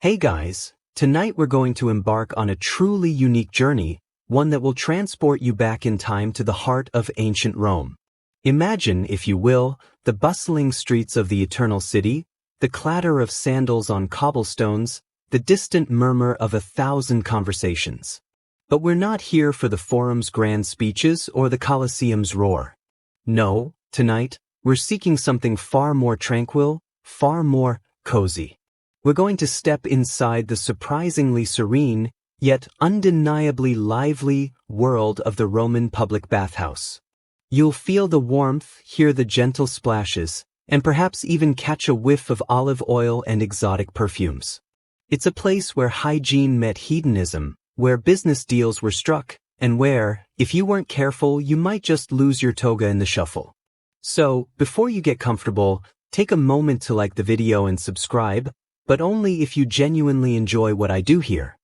Hey guys, tonight we're going to embark on a truly unique journey, one that will transport you back in time to the heart of ancient Rome. Imagine, if you will, the bustling streets of the Eternal City, the clatter of sandals on cobblestones, the distant murmur of 1,000 conversations. But we're not here for the forum's grand speeches or the Colosseum's roar. No, tonight, we're seeking something far more tranquil, far more cozy. We're going to step inside the surprisingly serene, yet undeniably lively world of the Roman public bathhouse. You'll feel the warmth, hear the gentle splashes, and perhaps even catch a whiff of olive oil and exotic perfumes. It's a place where hygiene met hedonism, where business deals were struck, and where, if you weren't careful, you might just lose your toga in the shuffle. So, before you get comfortable, take a moment to like the video and subscribe, but only if you genuinely enjoy what I do here.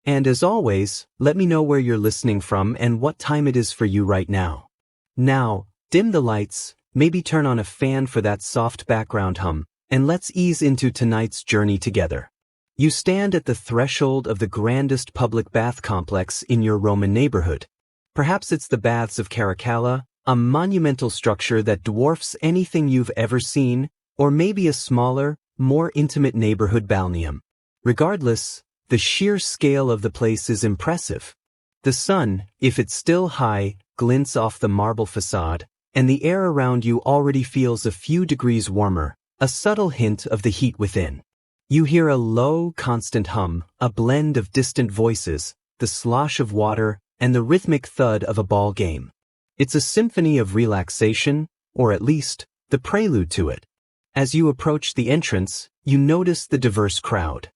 And as always, let me know where you're listening from and what time it is for you right now. Now, dim the lights, maybe turn on a fan for that soft background hum, and let's ease into tonight's journey together. You stand at the threshold of the grandest public bath complex in your Roman neighborhood. Perhaps it's the Baths of Caracalla, a monumental structure that dwarfs anything you've ever seen, or maybe a smaller, more intimate neighborhood balneum. Regardless, the sheer scale of the place is impressive. The sun, if it's still high, glints off the marble facade, and the air around you already feels a few degrees warmer, a subtle hint of the heat within. You hear a low, constant hum, a blend of distant voices, the slosh of water, and the rhythmic thud of a ball game. It's a symphony of relaxation, or at least, the prelude to it. As you approach the entrance, you notice the diverse crowd.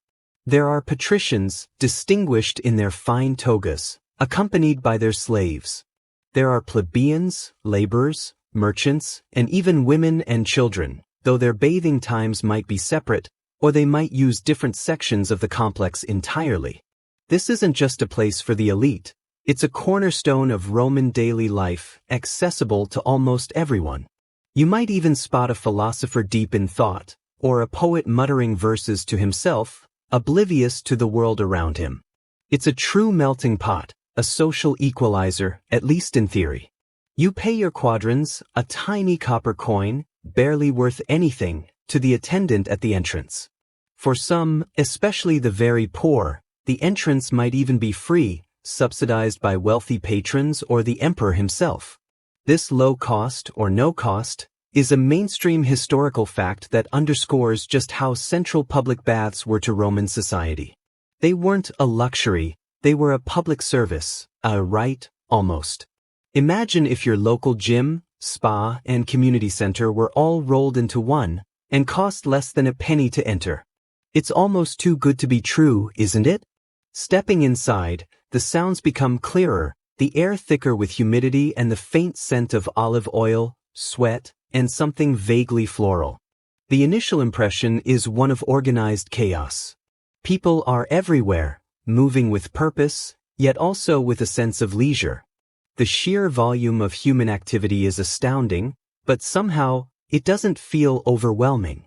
There are patricians, distinguished in their fine togas, accompanied by their slaves. There are plebeians, laborers, merchants, and even women and children, though their bathing times might be separate, or they might use different sections of the complex entirely. This isn't just a place for the elite. It's a cornerstone of Roman daily life, accessible to almost everyone. You might even spot a philosopher deep in thought, or a poet muttering verses to himself, oblivious to the world around him. It's a true melting pot, a social equalizer, at least in theory. You pay your quadrans, a tiny copper coin, barely worth anything, to the attendant at the entrance. For some, especially the very poor, the entrance might even be free, subsidized by wealthy patrons or the emperor himself. This low cost, or no cost, is a mainstream historical fact that underscores just how central public baths were to Roman society. They weren't a luxury, they were a public service, a right, almost. Imagine if your local gym, spa, and community center were all rolled into one, and cost less than a penny to enter. It's almost too good to be true, isn't it? Stepping inside, the sounds become clearer, the air thicker with humidity and the faint scent of olive oil, sweat, and something vaguely floral. The initial impression is one of organized chaos. People are everywhere, moving with purpose, yet also with a sense of leisure. The sheer volume of human activity is astounding, but somehow, it doesn't feel overwhelming.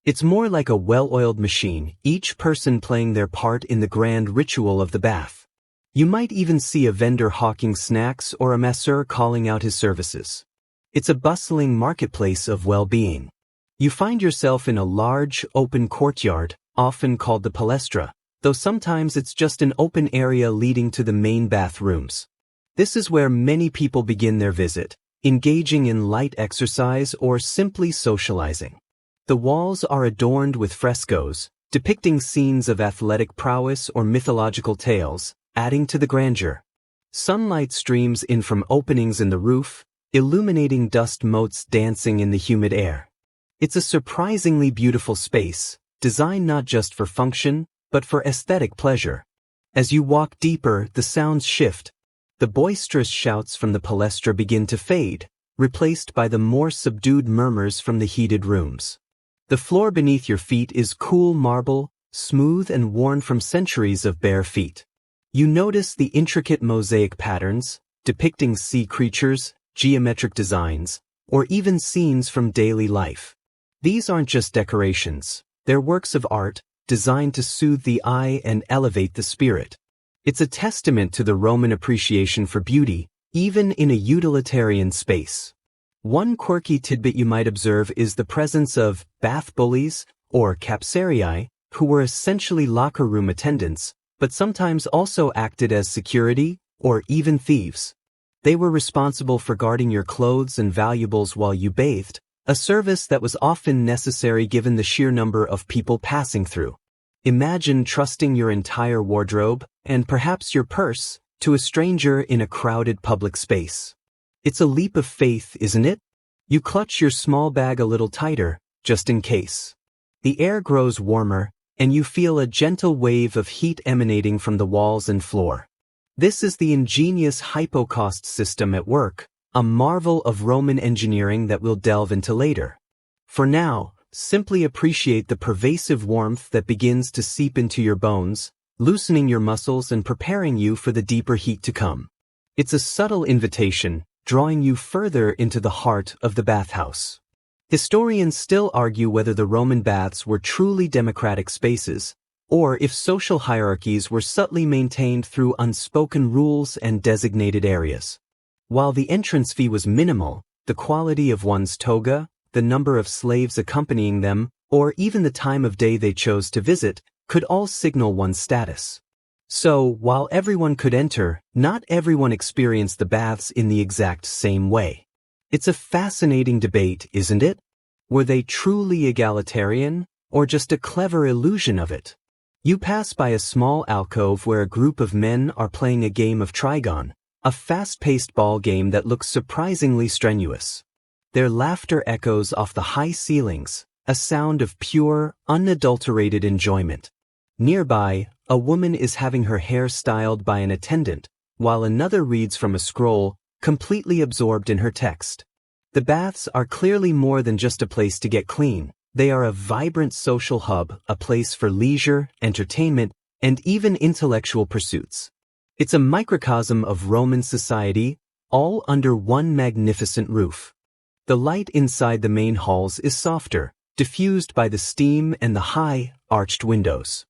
It's more like a well-oiled machine, each person playing their part in the grand ritual of the bath. You might even see a vendor hawking snacks or a masseur calling out his services. It's a bustling marketplace of well-being. You find yourself in a large, open courtyard, often called the palestra, though sometimes it's just an open area leading to the main bathrooms. This is where many people begin their visit, engaging in light exercise or simply socializing. The walls are adorned with frescoes, depicting scenes of athletic prowess or mythological tales, adding to the grandeur. Sunlight streams in from openings in the roof, illuminating dust motes dancing in the humid air. It's a surprisingly beautiful space, designed not just for function, but for aesthetic pleasure. As you walk deeper, the sounds shift. The boisterous shouts from the palestra begin to fade, replaced by the more subdued murmurs from the heated rooms. The floor beneath your feet is cool marble, smooth and worn from centuries of bare feet. You notice the intricate mosaic patterns, depicting sea creatures, geometric designs, or even scenes from daily life. These aren't just decorations, they're works of art, designed to soothe the eye and elevate the spirit. It's a testament to the Roman appreciation for beauty, even in a utilitarian space. One quirky tidbit you might observe is the presence of bath bullies, or capsarii, who were essentially locker room attendants, but sometimes also acted as security, or even thieves. They were responsible for guarding your clothes and valuables while you bathed, a service that was often necessary given the sheer number of people passing through. Imagine trusting your entire wardrobe, and perhaps your purse, to a stranger in a crowded public space. It's a leap of faith, isn't it? You clutch your small bag a little tighter, just in case. The air grows warmer, and you feel a gentle wave of heat emanating from the walls and floor. This is the ingenious hypocaust system at work, a marvel of Roman engineering that we'll delve into later. For now, simply appreciate the pervasive warmth that begins to seep into your bones, loosening your muscles and preparing you for the deeper heat to come. It's a subtle invitation, drawing you further into the heart of the bathhouse. Historians still argue whether the Roman baths were truly democratic spaces, or if social hierarchies were subtly maintained through unspoken rules and designated areas. While the entrance fee was minimal, the quality of one's toga, the number of slaves accompanying them, or even the time of day they chose to visit, could all signal one's status. So, while everyone could enter, not everyone experienced the baths in the exact same way. It's a fascinating debate, isn't it? Were they truly egalitarian, or just a clever illusion of it? You pass by a small alcove where a group of men are playing a game of Trigon, a fast-paced ball game that looks surprisingly strenuous. Their laughter echoes off the high ceilings, a sound of pure, unadulterated enjoyment. Nearby, a woman is having her hair styled by an attendant, while another reads from a scroll, completely absorbed in her text. The baths are clearly more than just a place to get clean. They are a vibrant social hub, a place for leisure, entertainment, and even intellectual pursuits. It's a microcosm of Roman society, all under one magnificent roof. The light inside the main halls is softer, diffused by the steam and the high, arched windows.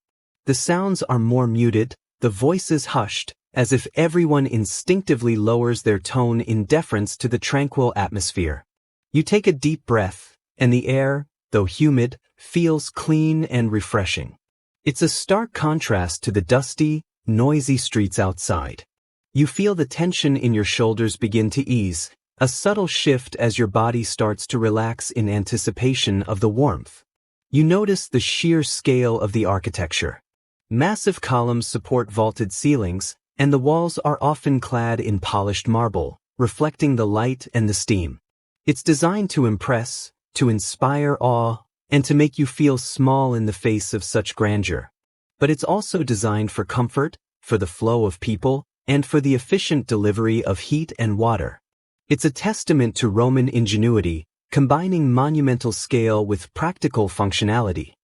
The sounds are more muted, the voices hushed, as if everyone instinctively lowers their tone in deference to the tranquil atmosphere. You take a deep breath, and the air, though humid, feels clean and refreshing. It's a stark contrast to the dusty, noisy streets outside. You feel the tension in your shoulders begin to ease, a subtle shift as your body starts to relax in anticipation of the warmth. You notice the sheer scale of the architecture. Massive columns support vaulted ceilings, and the walls are often clad in polished marble, reflecting the light and the steam. It's designed to impress, to inspire awe, and to make you feel small in the face of such grandeur. But it's also designed for comfort, for the flow of people, and for the efficient delivery of heat and water. It's a testament to Roman ingenuity, combining monumental scale with practical functionality.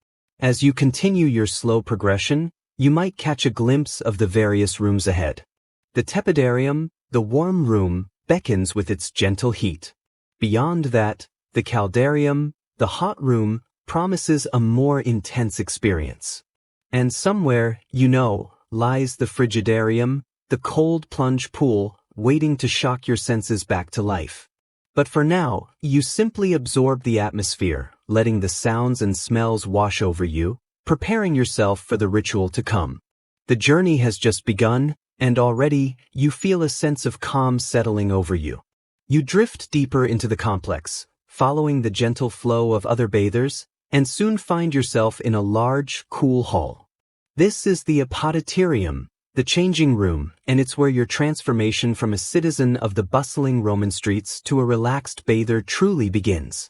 As you continue your slow progression, you might catch a glimpse of the various rooms ahead. The tepidarium, the warm room, beckons with its gentle heat. Beyond that, the caldarium, the hot room, promises a more intense experience. And somewhere, lies the frigidarium, the cold plunge pool, waiting to shock your senses back to life. But for now, you simply absorb the atmosphere, letting the sounds and smells wash over you, preparing yourself for the ritual to come. The journey has just begun, and already, you feel a sense of calm settling over you. You drift deeper into the complex, following the gentle flow of other bathers, and soon find yourself in a large, cool hall. This is the apoditerium, the changing room, and it's where your transformation from a citizen of the bustling Roman streets to a relaxed bather truly begins.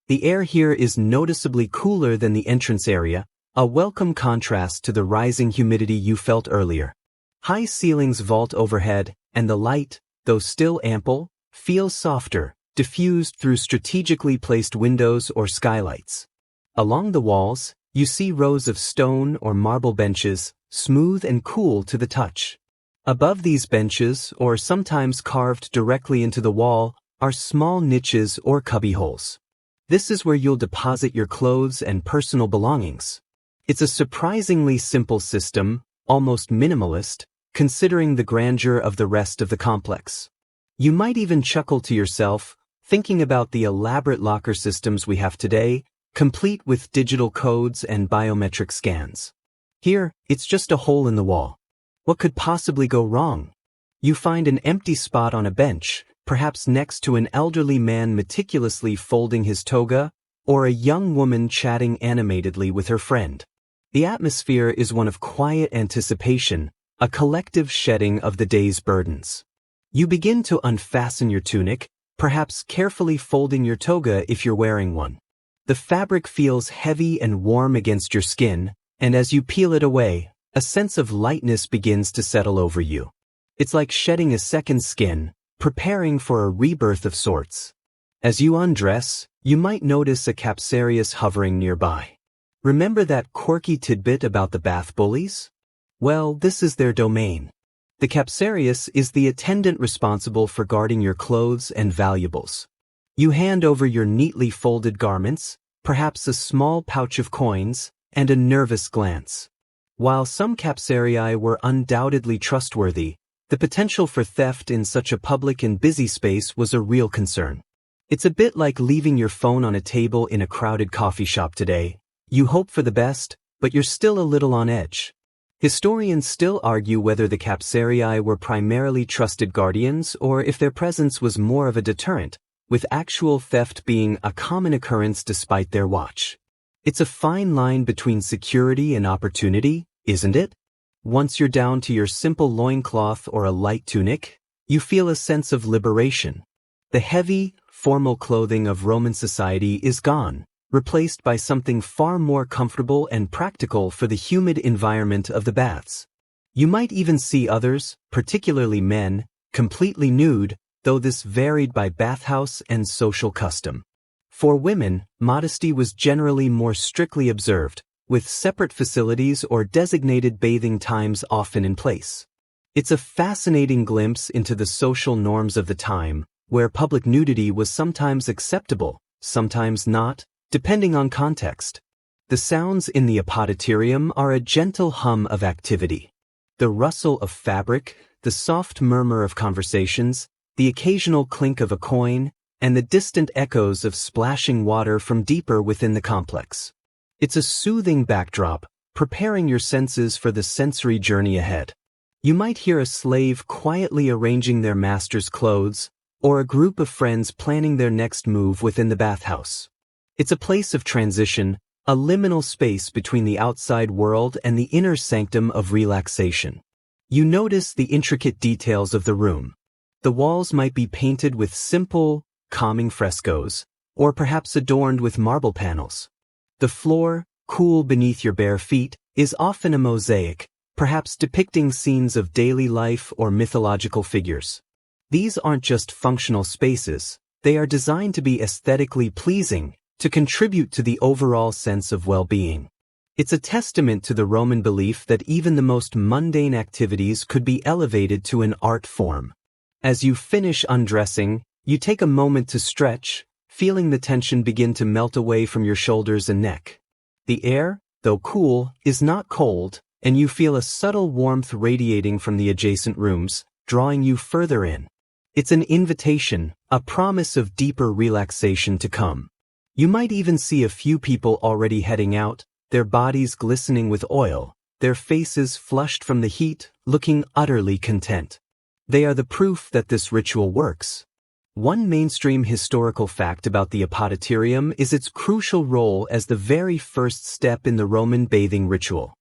The air here is noticeably cooler than the entrance area, a welcome contrast to the rising humidity you felt earlier. High ceilings vault overhead, and the light, though still ample, feels softer, diffused through strategically placed windows or skylights. Along the walls, you see rows of stone or marble benches, smooth and cool to the touch. Above these benches, or sometimes carved directly into the wall, are small niches or cubbyholes. This is where you'll deposit your clothes and personal belongings. It's a surprisingly simple system, almost minimalist, considering the grandeur of the rest of the complex. You might even chuckle to yourself, thinking about the elaborate locker systems we have today, complete with digital codes and biometric scans. Here, it's just a hole in the wall. What could possibly go wrong? You find an empty spot on a bench, perhaps next to an elderly man meticulously folding his toga, or a young woman chatting animatedly with her friend. The atmosphere is one of quiet anticipation, a collective shedding of the day's burdens. You begin to unfasten your tunic, perhaps carefully folding your toga if you're wearing one. The fabric feels heavy and warm against your skin, and as you peel it away, a sense of lightness begins to settle over you. It's like shedding a second skin, preparing for a rebirth of sorts. As you undress, you might notice a Capsarius hovering nearby. Remember that quirky tidbit about the bath bullies? Well, this is their domain. The Capsarius is the attendant responsible for guarding your clothes and valuables. You hand over your neatly folded garments, perhaps a small pouch of coins, and a nervous glance. While some Capsarii were undoubtedly trustworthy, the potential for theft in such a public and busy space was a real concern. It's a bit like leaving your phone on a table in a crowded coffee shop today. You hope for the best, but you're still a little on edge. Historians still argue whether the Capsarii were primarily trusted guardians or if their presence was more of a deterrent, with actual theft being a common occurrence despite their watch. It's a fine line between security and opportunity, isn't it? Once you're down to your simple loincloth or a light tunic, you feel a sense of liberation. The heavy, formal clothing of Roman society is gone, replaced by something far more comfortable and practical for the humid environment of the baths. You might even see others, particularly men, completely nude, though this varied by bathhouse and social custom. For women, modesty was generally more strictly observed, with separate facilities or designated bathing times often in place. It's a fascinating glimpse into the social norms of the time, where public nudity was sometimes acceptable, sometimes not, depending on context. The sounds in the apoditerium are a gentle hum of activity. The rustle of fabric, the soft murmur of conversations, the occasional clink of a coin, and the distant echoes of splashing water from deeper within the complex. It's a soothing backdrop, preparing your senses for the sensory journey ahead. You might hear a slave quietly arranging their master's clothes, or a group of friends planning their next move within the bathhouse. It's a place of transition, a liminal space between the outside world and the inner sanctum of relaxation. You notice the intricate details of the room. The walls might be painted with simple, calming frescoes, or perhaps adorned with marble panels. The floor, cool beneath your bare feet, is often a mosaic, perhaps depicting scenes of daily life or mythological figures. These aren't just functional spaces, they are designed to be aesthetically pleasing, to contribute to the overall sense of well-being. It's a testament to the Roman belief that even the most mundane activities could be elevated to an art form. As you finish undressing, you take a moment to stretch, feeling the tension begin to melt away from your shoulders and neck. The air, though cool, is not cold, and you feel a subtle warmth radiating from the adjacent rooms, drawing you further in. It's an invitation, a promise of deeper relaxation to come. You might even see a few people already heading out, their bodies glistening with oil, their faces flushed from the heat, looking utterly content. They are the proof that this ritual works. One mainstream historical fact about the apoditerium is its crucial role as the very first step in the Roman bathing ritual.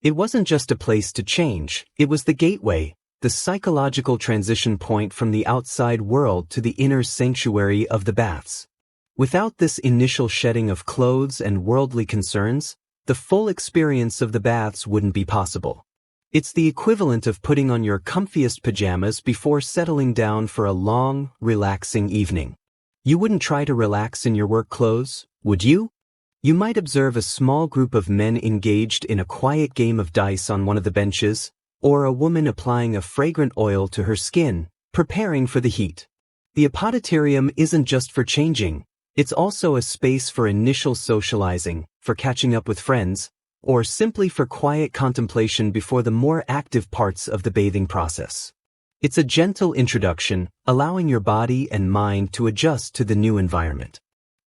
It wasn't just a place to change, it was the gateway, the psychological transition point from the outside world to the inner sanctuary of the baths. Without this initial shedding of clothes and worldly concerns, the full experience of the baths wouldn't be possible. It's the equivalent of putting on your comfiest pajamas before settling down for a long, relaxing evening. You wouldn't try to relax in your work clothes, would you? You might observe a small group of men engaged in a quiet game of dice on one of the benches, or a woman applying a fragrant oil to her skin, preparing for the heat. The apoditerium isn't just for changing. It's also a space for initial socializing, for catching up with friends, or simply for quiet contemplation before the more active parts of the bathing process. It's a gentle introduction, allowing your body and mind to adjust to the new environment.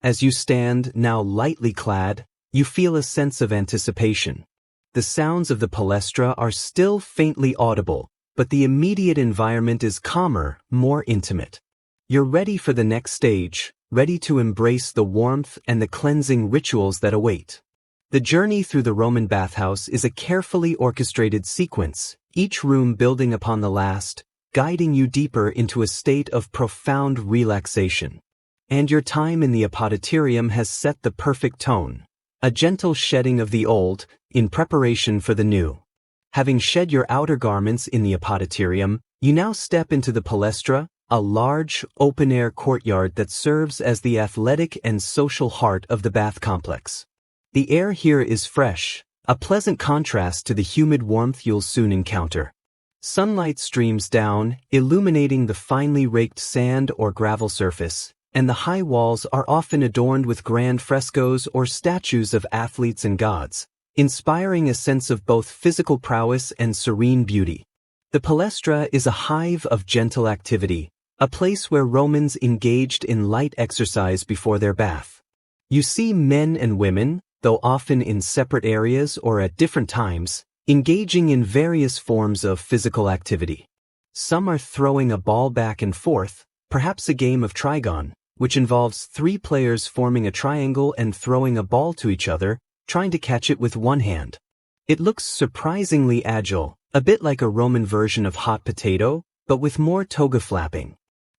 As you stand, now lightly clad, you feel a sense of anticipation. The sounds of the palestra are still faintly audible, but the immediate environment is calmer, more intimate. You're ready for the next stage, ready to embrace the warmth and the cleansing rituals that await. The journey through the Roman bathhouse is a carefully orchestrated sequence, each room building upon the last, guiding you deeper into a state of profound relaxation. And your time in the apoditerium has set the perfect tone, a gentle shedding of the old, in preparation for the new. Having shed your outer garments in the apoditerium, you now step into the palestra, a large, open-air courtyard that serves as the athletic and social heart of the bath complex. The air here is fresh, a pleasant contrast to the humid warmth you'll soon encounter. Sunlight streams down, illuminating the finely raked sand or gravel surface, and the high walls are often adorned with grand frescoes or statues of athletes and gods, inspiring a sense of both physical prowess and serene beauty. The palestra is a hive of gentle activity, a place where Romans engaged in light exercise before their bath. You see men and women, though often in separate areas or at different times, engaging in various forms of physical activity. Some are throwing a ball back and forth, perhaps a game of trigon, which involves 3 players forming a triangle and throwing a ball to each other, trying to catch it with one hand. It looks surprisingly agile, a bit like a Roman version of hot potato, but with more toga flapping.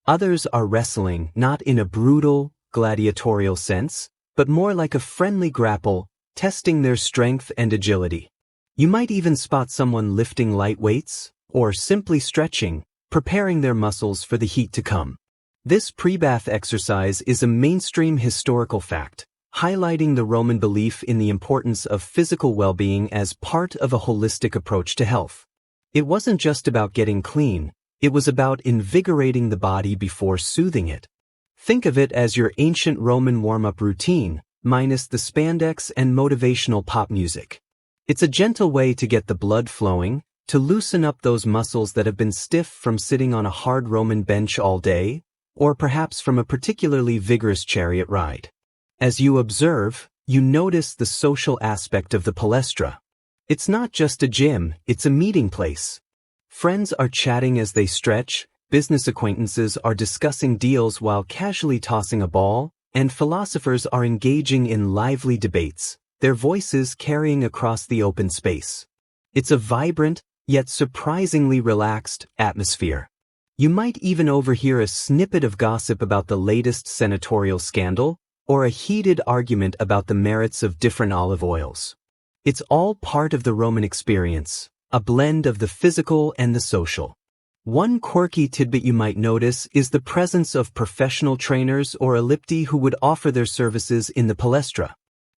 Others are wrestling, not in a brutal, gladiatorial sense, but more like a friendly grapple, testing their strength and agility. You might even spot someone lifting light weights, or simply stretching, preparing their muscles for the heat to come. This pre-bath exercise is a mainstream historical fact, highlighting the Roman belief in the importance of physical well-being as part of a holistic approach to health. It wasn't just about getting clean, it was about invigorating the body before soothing it. Think of it as your ancient Roman warm-up routine, minus the spandex and motivational pop music. It's a gentle way to get the blood flowing, to loosen up those muscles that have been stiff from sitting on a hard Roman bench all day, or perhaps from a particularly vigorous chariot ride. As you observe, you notice the social aspect of the palestra. It's not just a gym, it's a meeting place. Friends are chatting as they stretch, business acquaintances are discussing deals while casually tossing a ball, and philosophers are engaging in lively debates, their voices carrying across the open space. It's a vibrant, yet surprisingly relaxed, atmosphere. You might even overhear a snippet of gossip about the latest senatorial scandal, or a heated argument about the merits of different olive oils. It's all part of the Roman experience, a blend of the physical and the social. One quirky tidbit you might notice is the presence of professional trainers or ellipti who would offer their services in the palestra.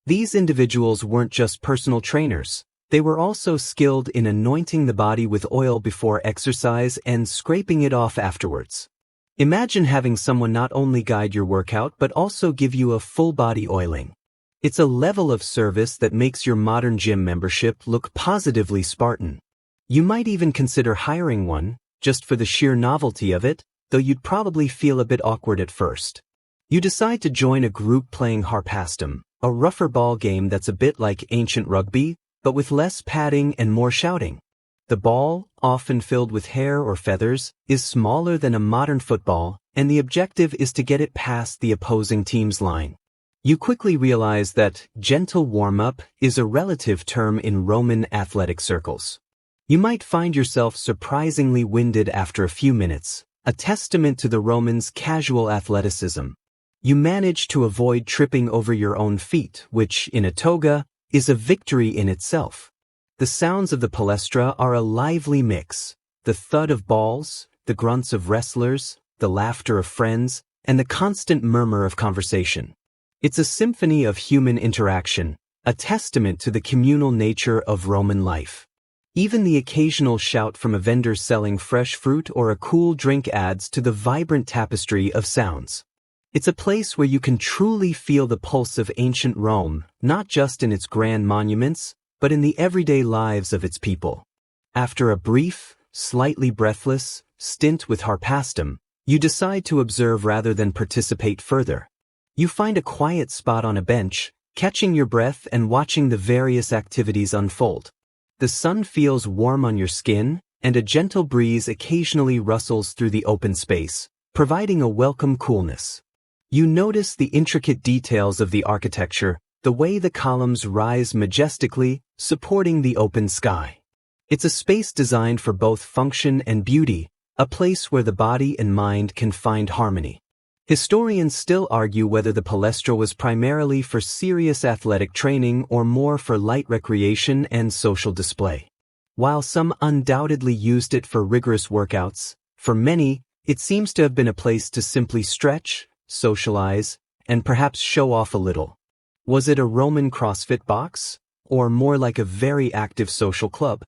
These individuals weren't just personal trainers, they were also skilled in anointing the body with oil before exercise and scraping it off afterwards. Imagine having someone not only guide your workout but also give you a full-body oiling. It's a level of service that makes your modern gym membership look positively Spartan. You might even consider hiring one, just for the sheer novelty of it, though you'd probably feel a bit awkward at first. You decide to join a group playing harpastum, a rougher ball game that's a bit like ancient rugby, but with less padding and more shouting. The ball, often filled with hair or feathers, is smaller than a modern football, and the objective is to get it past the opposing team's line. You quickly realize that gentle warm-up is a relative term in Roman athletic circles. You might find yourself surprisingly winded after a few minutes, a testament to the Romans' casual athleticism. You manage to avoid tripping over your own feet, which, in a toga, is a victory in itself. The sounds of the palestra are a lively mix, the thud of balls, the grunts of wrestlers, the laughter of friends, and the constant murmur of conversation. It's a symphony of human interaction, a testament to the communal nature of Roman life. Even the occasional shout from a vendor selling fresh fruit or a cool drink adds to the vibrant tapestry of sounds. It's a place where you can truly feel the pulse of ancient Rome, not just in its grand monuments, but in the everyday lives of its people. After a brief, slightly breathless stint with Harpastum, you decide to observe rather than participate further. You find a quiet spot on a bench, catching your breath and watching the various activities unfold. The sun feels warm on your skin, and a gentle breeze occasionally rustles through the open space, providing a welcome coolness. You notice the intricate details of the architecture, the way the columns rise majestically, supporting the open sky. It's a space designed for both function and beauty, a place where the body and mind can find harmony. Historians still argue whether the palestra was primarily for serious athletic training or more for light recreation and social display. While some undoubtedly used it for rigorous workouts, for many, it seems to have been a place to simply stretch, socialize, and perhaps show off a little. Was it a Roman CrossFit box, or more like a very active social club?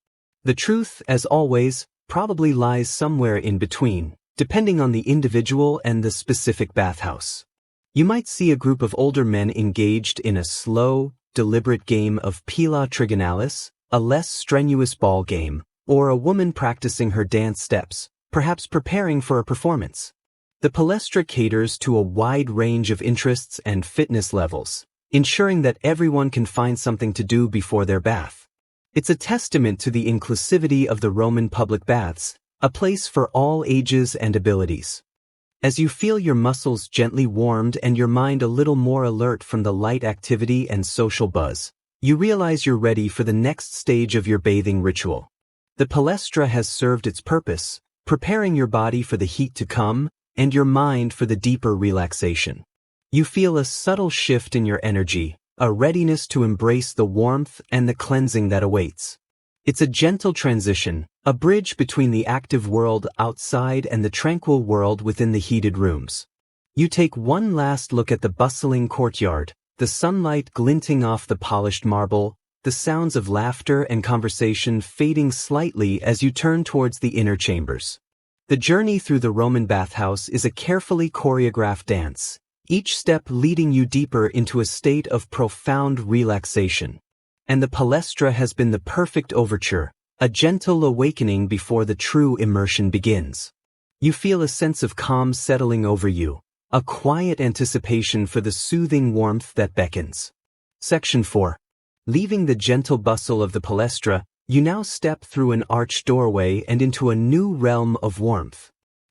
The truth, as always, probably lies somewhere in between, depending on the individual and the specific bathhouse. You might see a group of older men engaged in a slow, deliberate game of pila trigonalis, a less strenuous ball game, or a woman practicing her dance steps, perhaps preparing for a performance. The palestra caters to a wide range of interests and fitness levels, ensuring that everyone can find something to do before their bath. It's a testament to the inclusivity of the Roman public baths, a place for all ages and abilities. As you feel your muscles gently warmed and your mind a little more alert from the light activity and social buzz, you realize you're ready for the next stage of your bathing ritual. The palestra has served its purpose, preparing your body for the heat to come and your mind for the deeper relaxation. You feel a subtle shift in your energy, a readiness to embrace the warmth and the cleansing that awaits. It's a gentle transition, a bridge between the active world outside and the tranquil world within the heated rooms. You take one last look at the bustling courtyard, the sunlight glinting off the polished marble, the sounds of laughter and conversation fading slightly as you turn towards the inner chambers. The journey through the Roman bathhouse is a carefully choreographed dance, each step leading you deeper into a state of profound relaxation. And the palestra has been the perfect overture, a gentle awakening before the true immersion begins. You feel a sense of calm settling over you, a quiet anticipation for the soothing warmth that beckons. Section 4. Leaving the gentle bustle of the palestra, you now step through an arched doorway and into a new realm of warmth.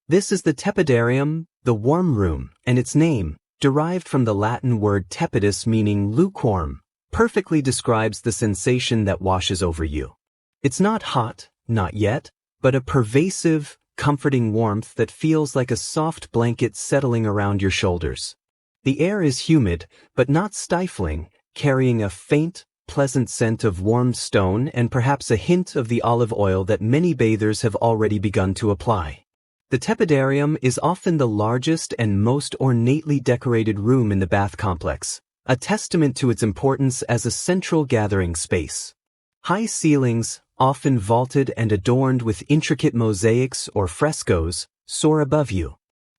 This is the tepidarium, the warm room, and its name, derived from the Latin word tepidus meaning lukewarm, perfectly describes the sensation that washes over you. It's not hot, not yet, but a pervasive, comforting warmth that feels like a soft blanket settling around your shoulders. The air is humid, but not stifling, carrying a faint, pleasant scent of warmed stone and perhaps a hint of the olive oil that many bathers have already begun to apply. The tepidarium is often the largest and most ornately decorated room in the bath complex, a testament to its importance as a central gathering space. High ceilings, often vaulted and adorned with intricate mosaics or frescoes, soar above you.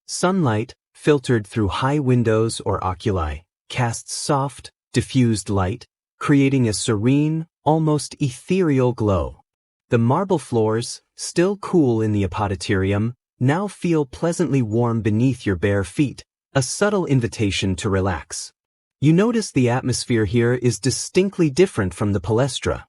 Sunlight, filtered through high windows or oculi, casts soft, diffused light, creating a serene, almost ethereal glow. The marble floors, still cool in the apoditerium, now feel pleasantly warm beneath your bare feet, a subtle invitation to relax. You notice the atmosphere here is distinctly different from the palestra.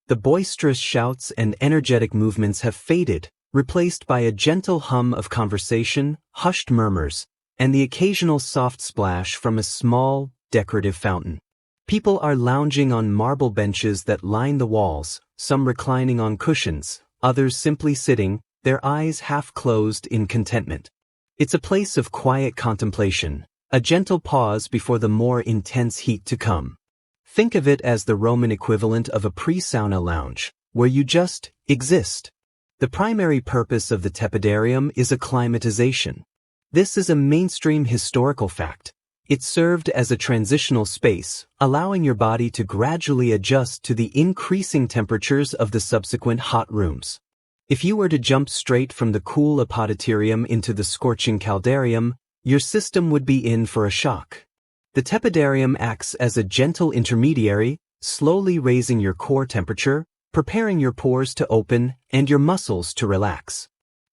The boisterous shouts and energetic movements have faded, replaced by a gentle hum of conversation, hushed murmurs, and the occasional soft splash from a small, decorative fountain. People are lounging on marble benches that line the walls, some reclining on cushions, others simply sitting, their eyes half closed in contentment. It's a place of quiet contemplation, a gentle pause before the more intense heat to come. Think of it as the Roman equivalent of a pre-sauna lounge, where you just exist. The primary purpose of the tepidarium is acclimatization. This is a mainstream historical fact. It served as a transitional space, allowing your body to gradually adjust to the increasing temperatures of the subsequent hot rooms. If you were to jump straight from the cool apoditerium into the scorching caldarium, your system would be in for a shock. The tepidarium acts as a gentle intermediary, slowly raising your core temperature, preparing your pores to open and your muscles to relax.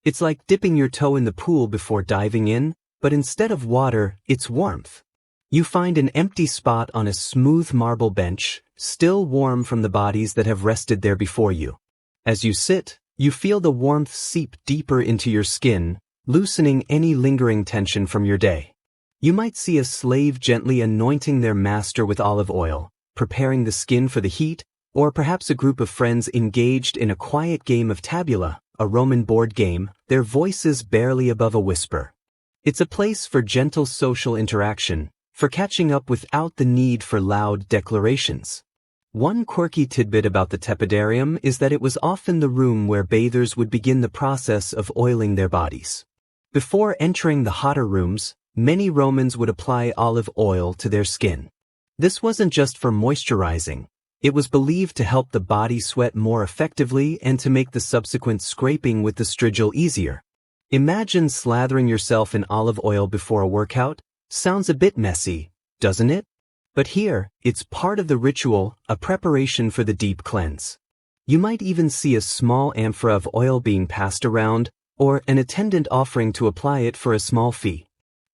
It's like dipping your toe in the pool before diving in, but instead of water, it's warmth. You find an empty spot on a smooth marble bench, still warm from the bodies that have rested there before you. As you sit, you feel the warmth seep deeper into your skin, loosening any lingering tension from your day. You might see a slave gently anointing their master with olive oil, preparing the skin for the heat, or perhaps a group of friends engaged in a quiet game of tabula, a Roman board game, their voices barely above a whisper. It's a place for gentle social interaction, for catching up without the need for loud declarations. One quirky tidbit about the tepidarium is that it was often the room where bathers would begin the process of oiling their bodies. Before entering the hotter rooms, many Romans would apply olive oil to their skin. This wasn't just for moisturizing. It was believed to help the body sweat more effectively and to make the subsequent scraping with the strigil easier. Imagine slathering yourself in olive oil before a workout. Sounds a bit messy, doesn't it? But here, it's part of the ritual, a preparation for the deep cleanse. You might even see a small amphora of oil being passed around, or an attendant offering to apply it for a small fee.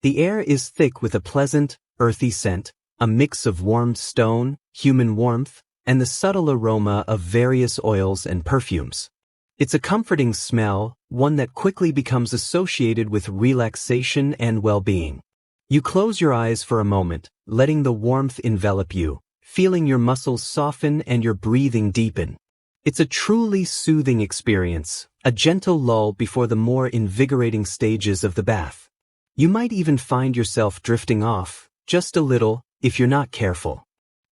The air is thick with a pleasant, earthy scent, a mix of warmed stone, human warmth, and the subtle aroma of various oils and perfumes. It's a comforting smell, one that quickly becomes associated with relaxation and well-being. You close your eyes for a moment, letting the warmth envelop you, feeling your muscles soften and your breathing deepen. It's a truly soothing experience, a gentle lull before the more invigorating stages of the bath. You might even find yourself drifting off, just a little, if you're not careful.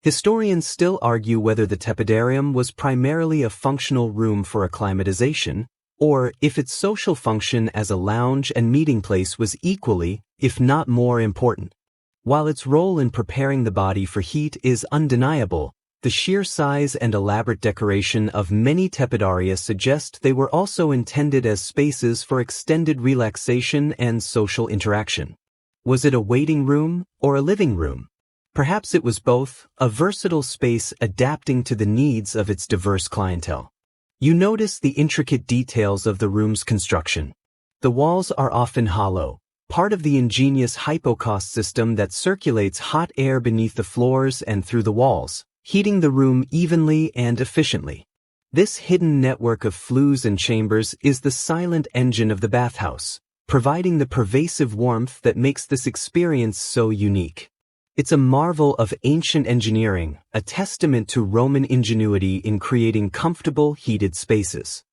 Historians still argue whether the tepidarium was primarily a functional room for acclimatization, or if its social function as a lounge and meeting place was equally, if not more important. While its role in preparing the body for heat is undeniable, the sheer size and elaborate decoration of many tepidaria suggest they were also intended as spaces for extended relaxation and social interaction. Was it a waiting room or a living room? Perhaps it was both, a versatile space adapting to the needs of its diverse clientele. You notice the intricate details of the room's construction. The walls are often hollow, part of the ingenious hypocaust system that circulates hot air beneath the floors and through the walls, heating the room evenly and efficiently. This hidden network of flues and chambers is the silent engine of the bathhouse, providing the pervasive warmth that makes this experience so unique. It's a marvel of ancient engineering, a testament to Roman ingenuity in creating comfortable, heated spaces.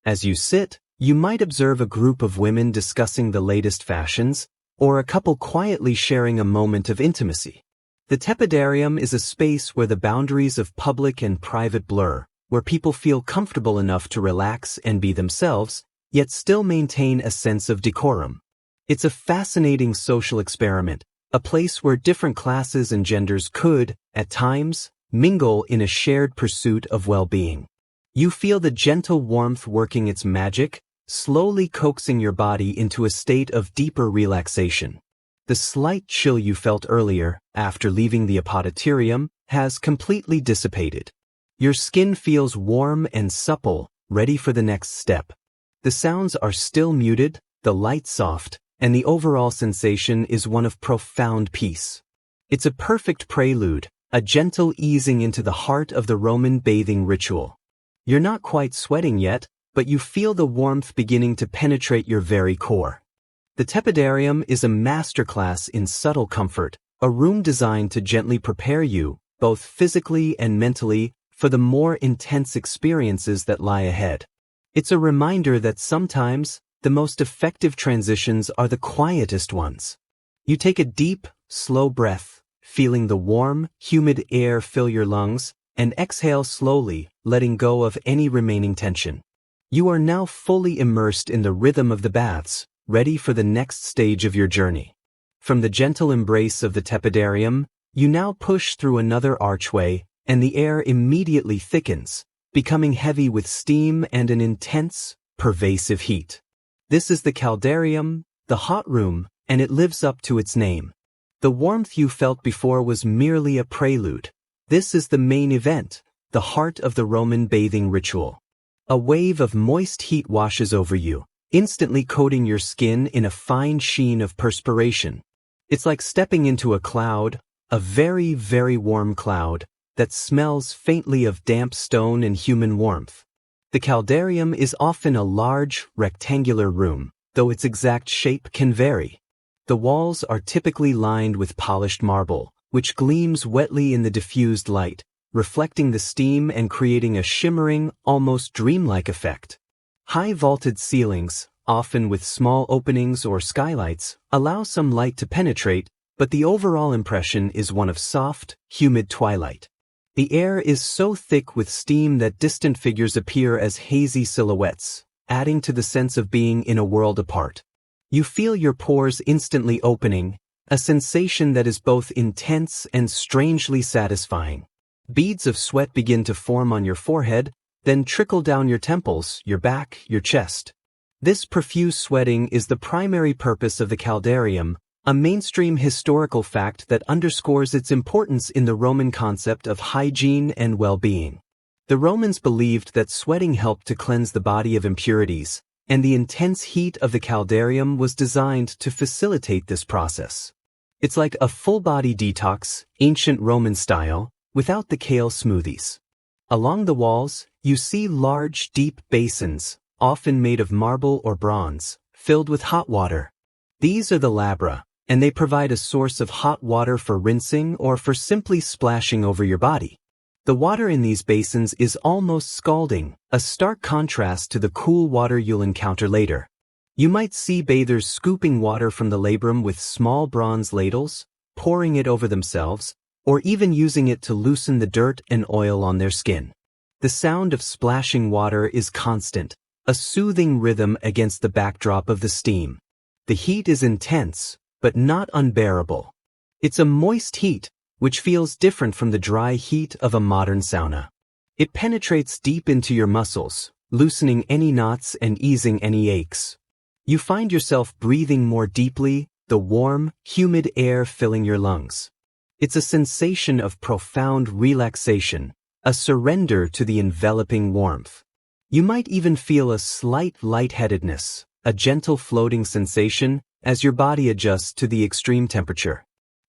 As you sit, you might observe a group of women discussing the latest fashions, or a couple quietly sharing a moment of intimacy. The tepidarium is a space where the boundaries of public and private blur, where people feel comfortable enough to relax and be themselves, yet still maintain a sense of decorum. It's a fascinating social experiment, a place where different classes and genders could, at times, mingle in a shared pursuit of well-being. You feel the gentle warmth working its magic, slowly coaxing your body into a state of deeper relaxation. The slight chill you felt earlier, after leaving the apoditerium, has completely dissipated. Your skin feels warm and supple, ready for the next step. The sounds are still muted, the light soft, and the overall sensation is one of profound peace. It's a perfect prelude, a gentle easing into the heart of the Roman bathing ritual. You're not quite sweating yet, but you feel the warmth beginning to penetrate your very core. The tepidarium is a masterclass in subtle comfort, a room designed to gently prepare you, both physically and mentally, for the more intense experiences that lie ahead. It's a reminder that sometimes, the most effective transitions are the quietest ones. You take a deep, slow breath, feeling the warm, humid air fill your lungs, and exhale slowly, letting go of any remaining tension. You are now fully immersed in the rhythm of the baths, ready for the next stage of your journey. From the gentle embrace of the tepidarium, you now push through another archway, and the air immediately thickens, becoming heavy with steam and an intense, pervasive heat. This is the caldarium, the hot room, and it lives up to its name. The warmth you felt before was merely a prelude. This is the main event, the heart of the Roman bathing ritual. A wave of moist heat washes over you, instantly coating your skin in a fine sheen of perspiration. It's like stepping into a cloud, a very, very warm cloud, that smells faintly of damp stone and human warmth. The caldarium is often a large, rectangular room, though its exact shape can vary. The walls are typically lined with polished marble, which gleams wetly in the diffused light, reflecting the steam and creating a shimmering, almost dreamlike effect. High vaulted ceilings, often with small openings or skylights, allow some light to penetrate, but the overall impression is one of soft, humid twilight. The air is so thick with steam that distant figures appear as hazy silhouettes, adding to the sense of being in a world apart. You feel your pores instantly opening, a sensation that is both intense and strangely satisfying. Beads of sweat begin to form on your forehead, then trickle down your temples, your back, your chest. This profuse sweating is the primary purpose of the caldarium, a mainstream historical fact that underscores its importance in the Roman concept of hygiene and well-being. The Romans believed that sweating helped to cleanse the body of impurities, and the intense heat of the caldarium was designed to facilitate this process. It's like a full-body detox, ancient Roman style, without the kale smoothies. Along the walls, you see large, deep basins, often made of marble or bronze, filled with hot water. These are the labra, and they provide a source of hot water for rinsing or for simply splashing over your body. The water in these basins is almost scalding, a stark contrast to the cool water you'll encounter later. You might see bathers scooping water from the labrum with small bronze ladles, pouring it over themselves, or even using it to loosen the dirt and oil on their skin. The sound of splashing water is constant, a soothing rhythm against the backdrop of the steam. The heat is intense, but not unbearable. It's a moist heat, which feels different from the dry heat of a modern sauna. It penetrates deep into your muscles, loosening any knots and easing any aches. You find yourself breathing more deeply, the warm, humid air filling your lungs. It's a sensation of profound relaxation, a surrender to the enveloping warmth. You might even feel a slight lightheadedness, a gentle floating sensation, as your body adjusts to the extreme temperature.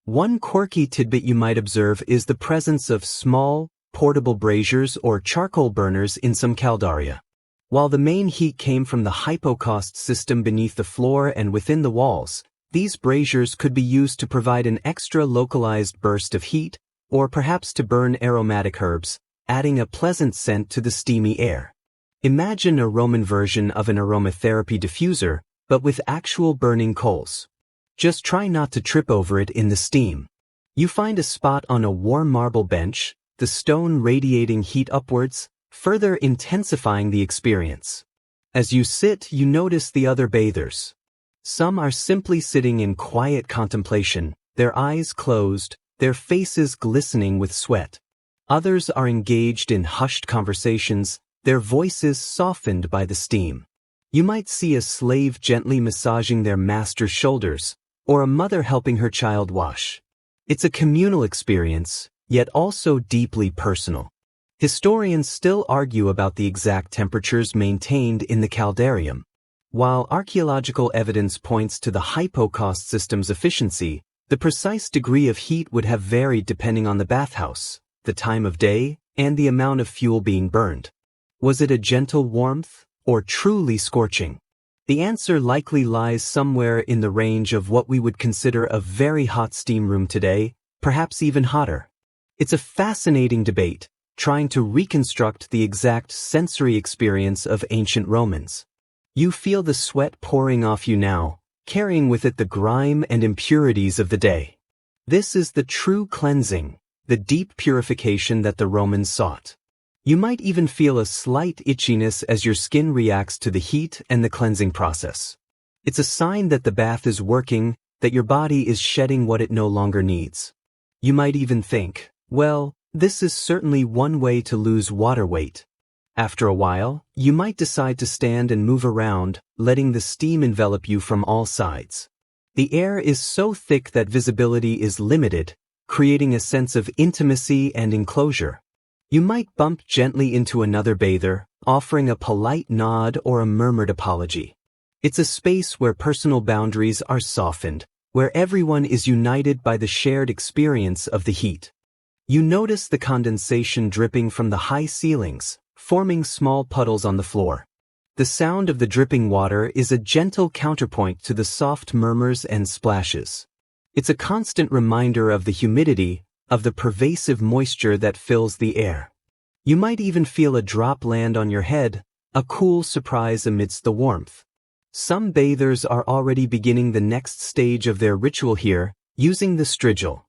One quirky tidbit you might observe is the presence of small, portable braziers or charcoal burners in some caldaria. While the main heat came from the hypocaust system beneath the floor and within the walls, these braziers could be used to provide an extra localized burst of heat, or perhaps to burn aromatic herbs, adding a pleasant scent to the steamy air. Imagine a Roman version of an aromatherapy diffuser, but with actual burning coals. Just try not to trip over it in the steam. You find a spot on a warm marble bench, the stone radiating heat upwards, further intensifying the experience. As you sit, you notice the other bathers. Some are simply sitting in quiet contemplation, their eyes closed, their faces glistening with sweat. Others are engaged in hushed conversations, their voices softened by the steam. You might see a slave gently massaging their master's shoulders, or a mother helping her child wash. It's a communal experience, yet also deeply personal. Historians still argue about the exact temperatures maintained in the caldarium. While archaeological evidence points to the hypocaust system's efficiency, the precise degree of heat would have varied depending on the bathhouse, the time of day, and the amount of fuel being burned. Was it a gentle warmth, or truly scorching? The answer likely lies somewhere in the range of what we would consider a very hot steam room today, perhaps even hotter. It's a fascinating debate, trying to reconstruct the exact sensory experience of ancient Romans. You feel the sweat pouring off you now, carrying with it the grime and impurities of the day. This is the true cleansing, the deep purification that the Romans sought. You might even feel a slight itchiness as your skin reacts to the heat and the cleansing process. It's a sign that the bath is working, that your body is shedding what it no longer needs. You might even think, well, this is certainly one way to lose water weight. After a while, you might decide to stand and move around, letting the steam envelop you from all sides. The air is so thick that visibility is limited, creating a sense of intimacy and enclosure. You might bump gently into another bather, offering a polite nod or a murmured apology. It's a space where personal boundaries are softened, where everyone is united by the shared experience of the heat. You notice the condensation dripping from the high ceilings, forming small puddles on the floor. The sound of the dripping water is a gentle counterpoint to the soft murmurs and splashes. It's a constant reminder of the humidity, of the pervasive moisture that fills the air. You might even feel a drop land on your head, a cool surprise amidst the warmth. Some bathers are already beginning the next stage of their ritual here, using the strigil.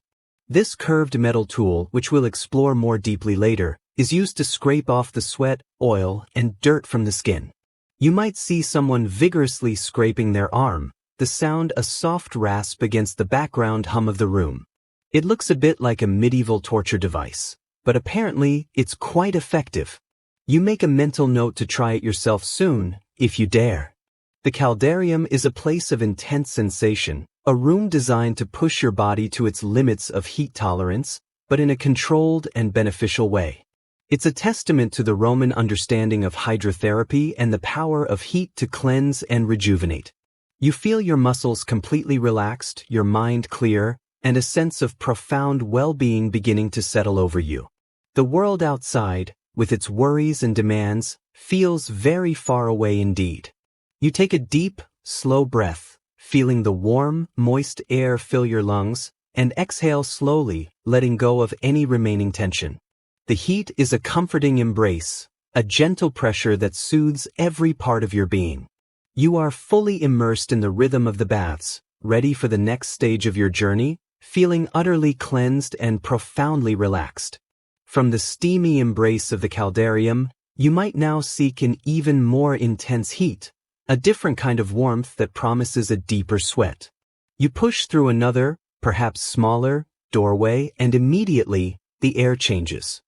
This curved metal tool, which we'll explore more deeply later, is used to scrape off the sweat, oil, and dirt from the skin. You might see someone vigorously scraping their arm, the sound a soft rasp against the background hum of the room. It looks a bit like a medieval torture device, but apparently it's quite effective. You make a mental note to try it yourself soon, if you dare. The caldarium is a place of intense sensation, a room designed to push your body to its limits of heat tolerance, but in a controlled and beneficial way. It's a testament to the Roman understanding of hydrotherapy and the power of heat to cleanse and rejuvenate. You feel your muscles completely relaxed, your mind clear, and a sense of profound well-being beginning to settle over you. The world outside, with its worries and demands, feels very far away indeed. You take a deep, slow breath, feeling the warm, moist air fill your lungs, and exhale slowly, letting go of any remaining tension. The heat is a comforting embrace, a gentle pressure that soothes every part of your being. You are fully immersed in the rhythm of the baths, ready for the next stage of your journey, feeling utterly cleansed and profoundly relaxed. From the steamy embrace of the caldarium, you might now seek an even more intense heat, a different kind of warmth that promises a deeper sweat. You push through another, perhaps smaller, doorway, and immediately, the air changes.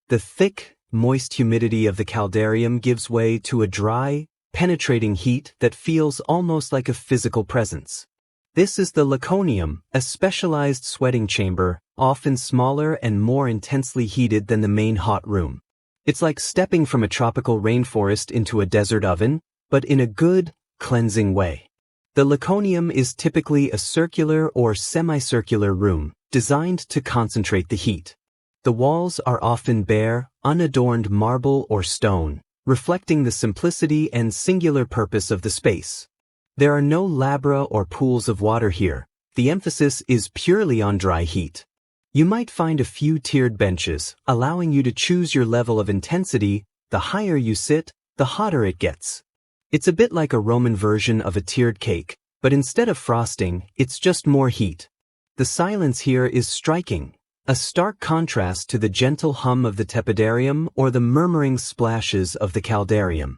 The thick, moist humidity of the caldarium gives way to a dry, penetrating heat that feels almost like a physical presence. This is the laconium, a specialized sweating chamber, often smaller and more intensely heated than the main hot room. It's like stepping from a tropical rainforest into a desert oven, but in a good, cleansing way. The laconium is typically a circular or semicircular room, designed to concentrate the heat. The walls are often bare, unadorned marble or stone, reflecting the simplicity and singular purpose of the space. There are no labra or pools of water here. The emphasis is purely on dry heat. You might find a few tiered benches, allowing you to choose your level of intensity. The higher you sit, the hotter it gets. It's a bit like a Roman version of a tiered cake, but instead of frosting, it's just more heat. The silence here is striking, a stark contrast to the gentle hum of the tepidarium or the murmuring splashes of the caldarium.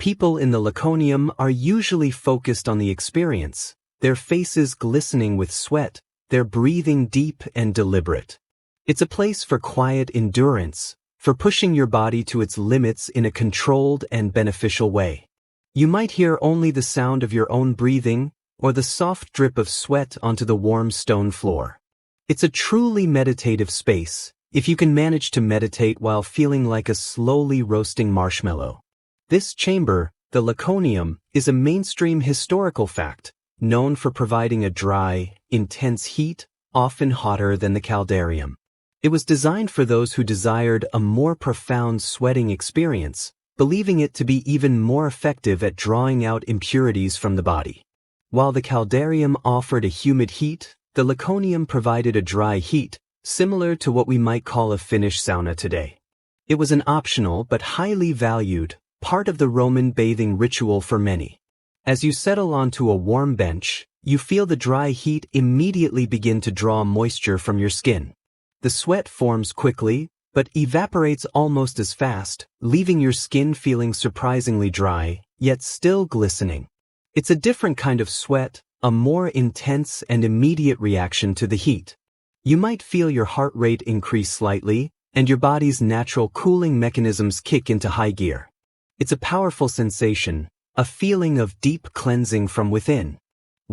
People in the laconium are usually focused on the experience, their faces glistening with sweat, their breathing deep and deliberate. It's a place for quiet endurance, for pushing your body to its limits in a controlled and beneficial way. You might hear only the sound of your own breathing, or the soft drip of sweat onto the warm stone floor. It's a truly meditative space, if you can manage to meditate while feeling like a slowly roasting marshmallow. This chamber, the laconium, is a mainstream historical fact, known for providing a dry, intense heat, often hotter than the caldarium. It was designed for those who desired a more profound sweating experience, believing it to be even more effective at drawing out impurities from the body. While the caldarium offered a humid heat, the laconium provided a dry heat, similar to what we might call a Finnish sauna today. It was an optional but highly valued part of the Roman bathing ritual for many. As you settle onto a warm bench, you feel the dry heat immediately begin to draw moisture from your skin. The sweat forms quickly, but evaporates almost as fast, leaving your skin feeling surprisingly dry, yet still glistening. It's a different kind of sweat, a more intense and immediate reaction to the heat. You might feel your heart rate increase slightly, and your body's natural cooling mechanisms kick into high gear. It's a powerful sensation, a feeling of deep cleansing from within.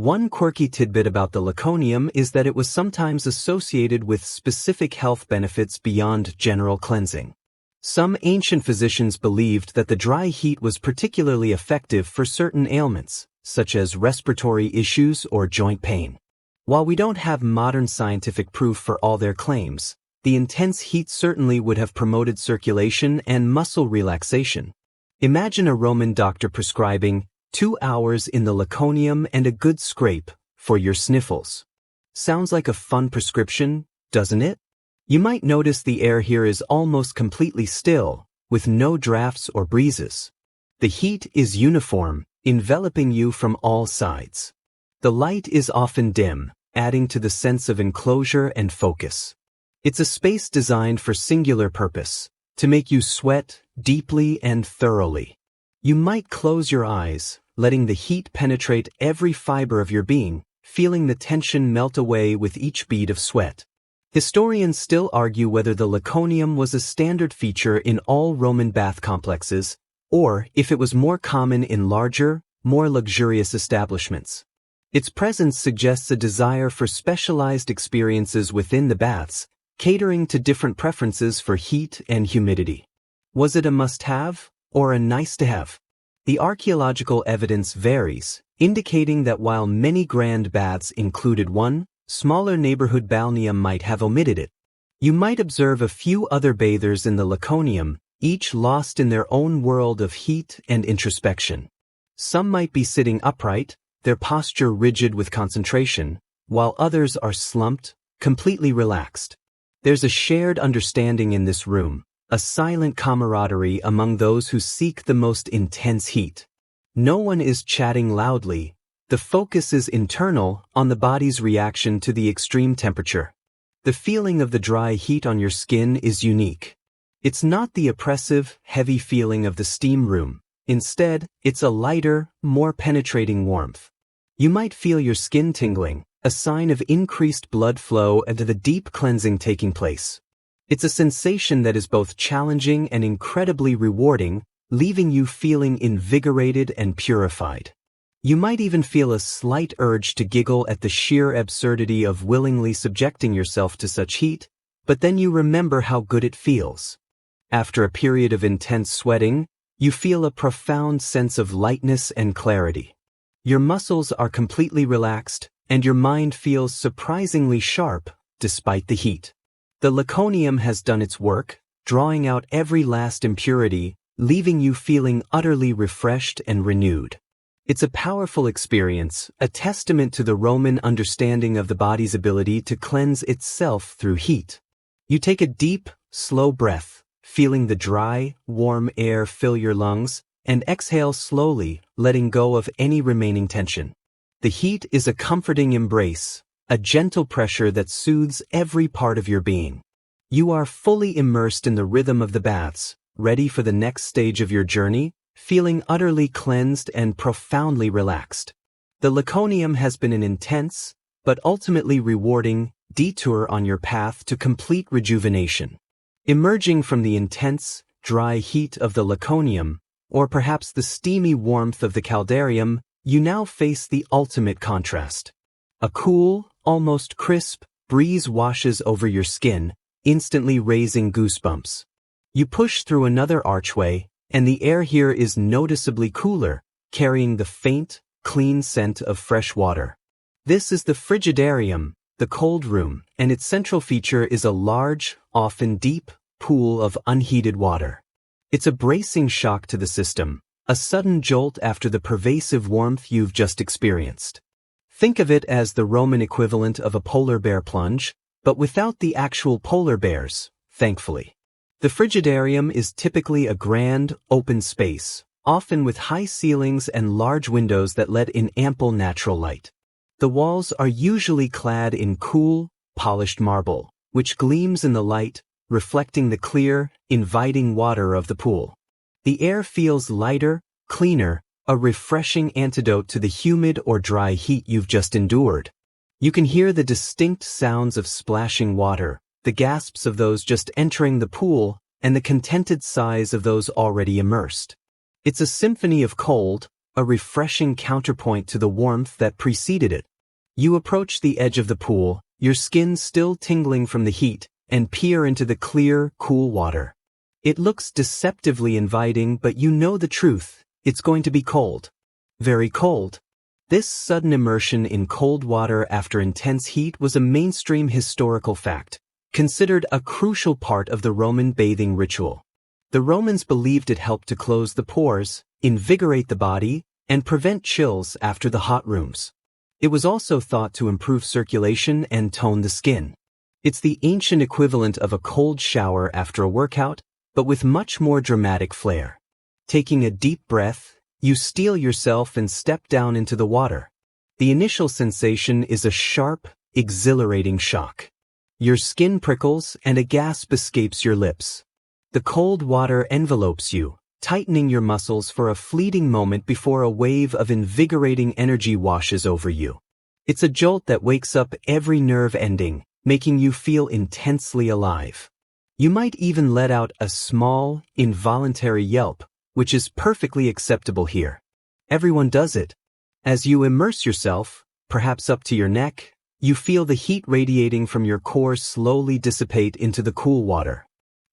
One quirky tidbit about the Laconium is that it was sometimes associated with specific health benefits beyond general cleansing. Some ancient physicians believed that the dry heat was particularly effective for certain ailments, such as respiratory issues or joint pain. While we don't have modern scientific proof for all their claims, the intense heat certainly would have promoted circulation and muscle relaxation. Imagine a Roman doctor prescribing 2 hours in the Laconium and a good scrape for your sniffles. Sounds like a fun prescription, doesn't it? You might notice the air here is almost completely still, with no drafts or breezes. The heat is uniform, enveloping you from all sides. The light is often dim, adding to the sense of enclosure and focus. It's a space designed for singular purpose, to make you sweat deeply and thoroughly. You might close your eyes, letting the heat penetrate every fiber of your being, feeling the tension melt away with each bead of sweat. Historians still argue whether the Laconium was a standard feature in all Roman bath complexes, or if it was more common in larger, more luxurious establishments. Its presence suggests a desire for specialized experiences within the baths, catering to different preferences for heat and humidity. Was it a must-have or a nice-to-have? The archaeological evidence varies, indicating that while many grand baths included one, smaller neighborhood balneum might have omitted it. You might observe a few other bathers in the Laconium, each lost in their own world of heat and introspection. Some might be sitting upright, their posture rigid with concentration, while others are slumped, completely relaxed. There's a shared understanding in this room, a silent camaraderie among those who seek the most intense heat. No one is chatting loudly. The focus is internal, on the body's reaction to the extreme temperature. The feeling of the dry heat on your skin is unique. It's not the oppressive, heavy feeling of the steam room. Instead, it's a lighter, more penetrating warmth. You might feel your skin tingling, a sign of increased blood flow and the deep cleansing taking place. It's a sensation that is both challenging and incredibly rewarding, leaving you feeling invigorated and purified. You might even feel a slight urge to giggle at the sheer absurdity of willingly subjecting yourself to such heat, but then you remember how good it feels. After a period of intense sweating, you feel a profound sense of lightness and clarity. Your muscles are completely relaxed, and your mind feels surprisingly sharp, despite the heat. The Laconium has done its work, drawing out every last impurity, leaving you feeling utterly refreshed and renewed. It's a powerful experience, a testament to the Roman understanding of the body's ability to cleanse itself through heat. You take a deep, slow breath, feeling the dry, warm air fill your lungs, and exhale slowly, letting go of any remaining tension. The heat is a comforting embrace, a gentle pressure that soothes every part of your being. You are fully immersed in the rhythm of the baths, ready for the next stage of your journey, feeling utterly cleansed and profoundly relaxed. The Laconium has been an intense, but ultimately rewarding, detour on your path to complete rejuvenation. Emerging from the intense, dry heat of the Laconium, or perhaps the steamy warmth of the Caldarium, you now face the ultimate contrast. A cool, almost crisp, breeze washes over your skin, instantly raising goosebumps. You push through another archway, and the air here is noticeably cooler, carrying the faint, clean scent of fresh water. This is the Frigidarium, the cold room, and its central feature is a large, often deep, pool of unheated water. It's a bracing shock to the system, a sudden jolt after the pervasive warmth you've just experienced. Think of it as the Roman equivalent of a polar bear plunge, but without the actual polar bears, thankfully. The Frigidarium is typically a grand, open space, often with high ceilings and large windows that let in ample natural light. The walls are usually clad in cool, polished marble, which gleams in the light, reflecting the clear, inviting water of the pool. The air feels lighter, cleaner, a refreshing antidote to the humid or dry heat you've just endured. You can hear the distinct sounds of splashing water, the gasps of those just entering the pool, and the contented sighs of those already immersed. It's a symphony of cold, a refreshing counterpoint to the warmth that preceded it. You approach the edge of the pool, your skin still tingling from the heat, and peer into the clear, cool water. It looks deceptively inviting, but you know the truth. It's going to be cold. Very cold. This sudden immersion in cold water after intense heat was a mainstream historical fact, considered a crucial part of the Roman bathing ritual. The Romans believed it helped to close the pores, invigorate the body, and prevent chills after the hot rooms. It was also thought to improve circulation and tone the skin. It's the ancient equivalent of a cold shower after a workout, but with much more dramatic flair. Taking a deep breath, you steel yourself and step down into the water. The initial sensation is a sharp, exhilarating shock. Your skin prickles and a gasp escapes your lips. The cold water envelopes you, tightening your muscles for a fleeting moment before a wave of invigorating energy washes over you. It's a jolt that wakes up every nerve ending, making you feel intensely alive. You might even let out a small, involuntary yelp, which is perfectly acceptable here. Everyone does it. As you immerse yourself, perhaps up to your neck, you feel the heat radiating from your core slowly dissipate into the cool water.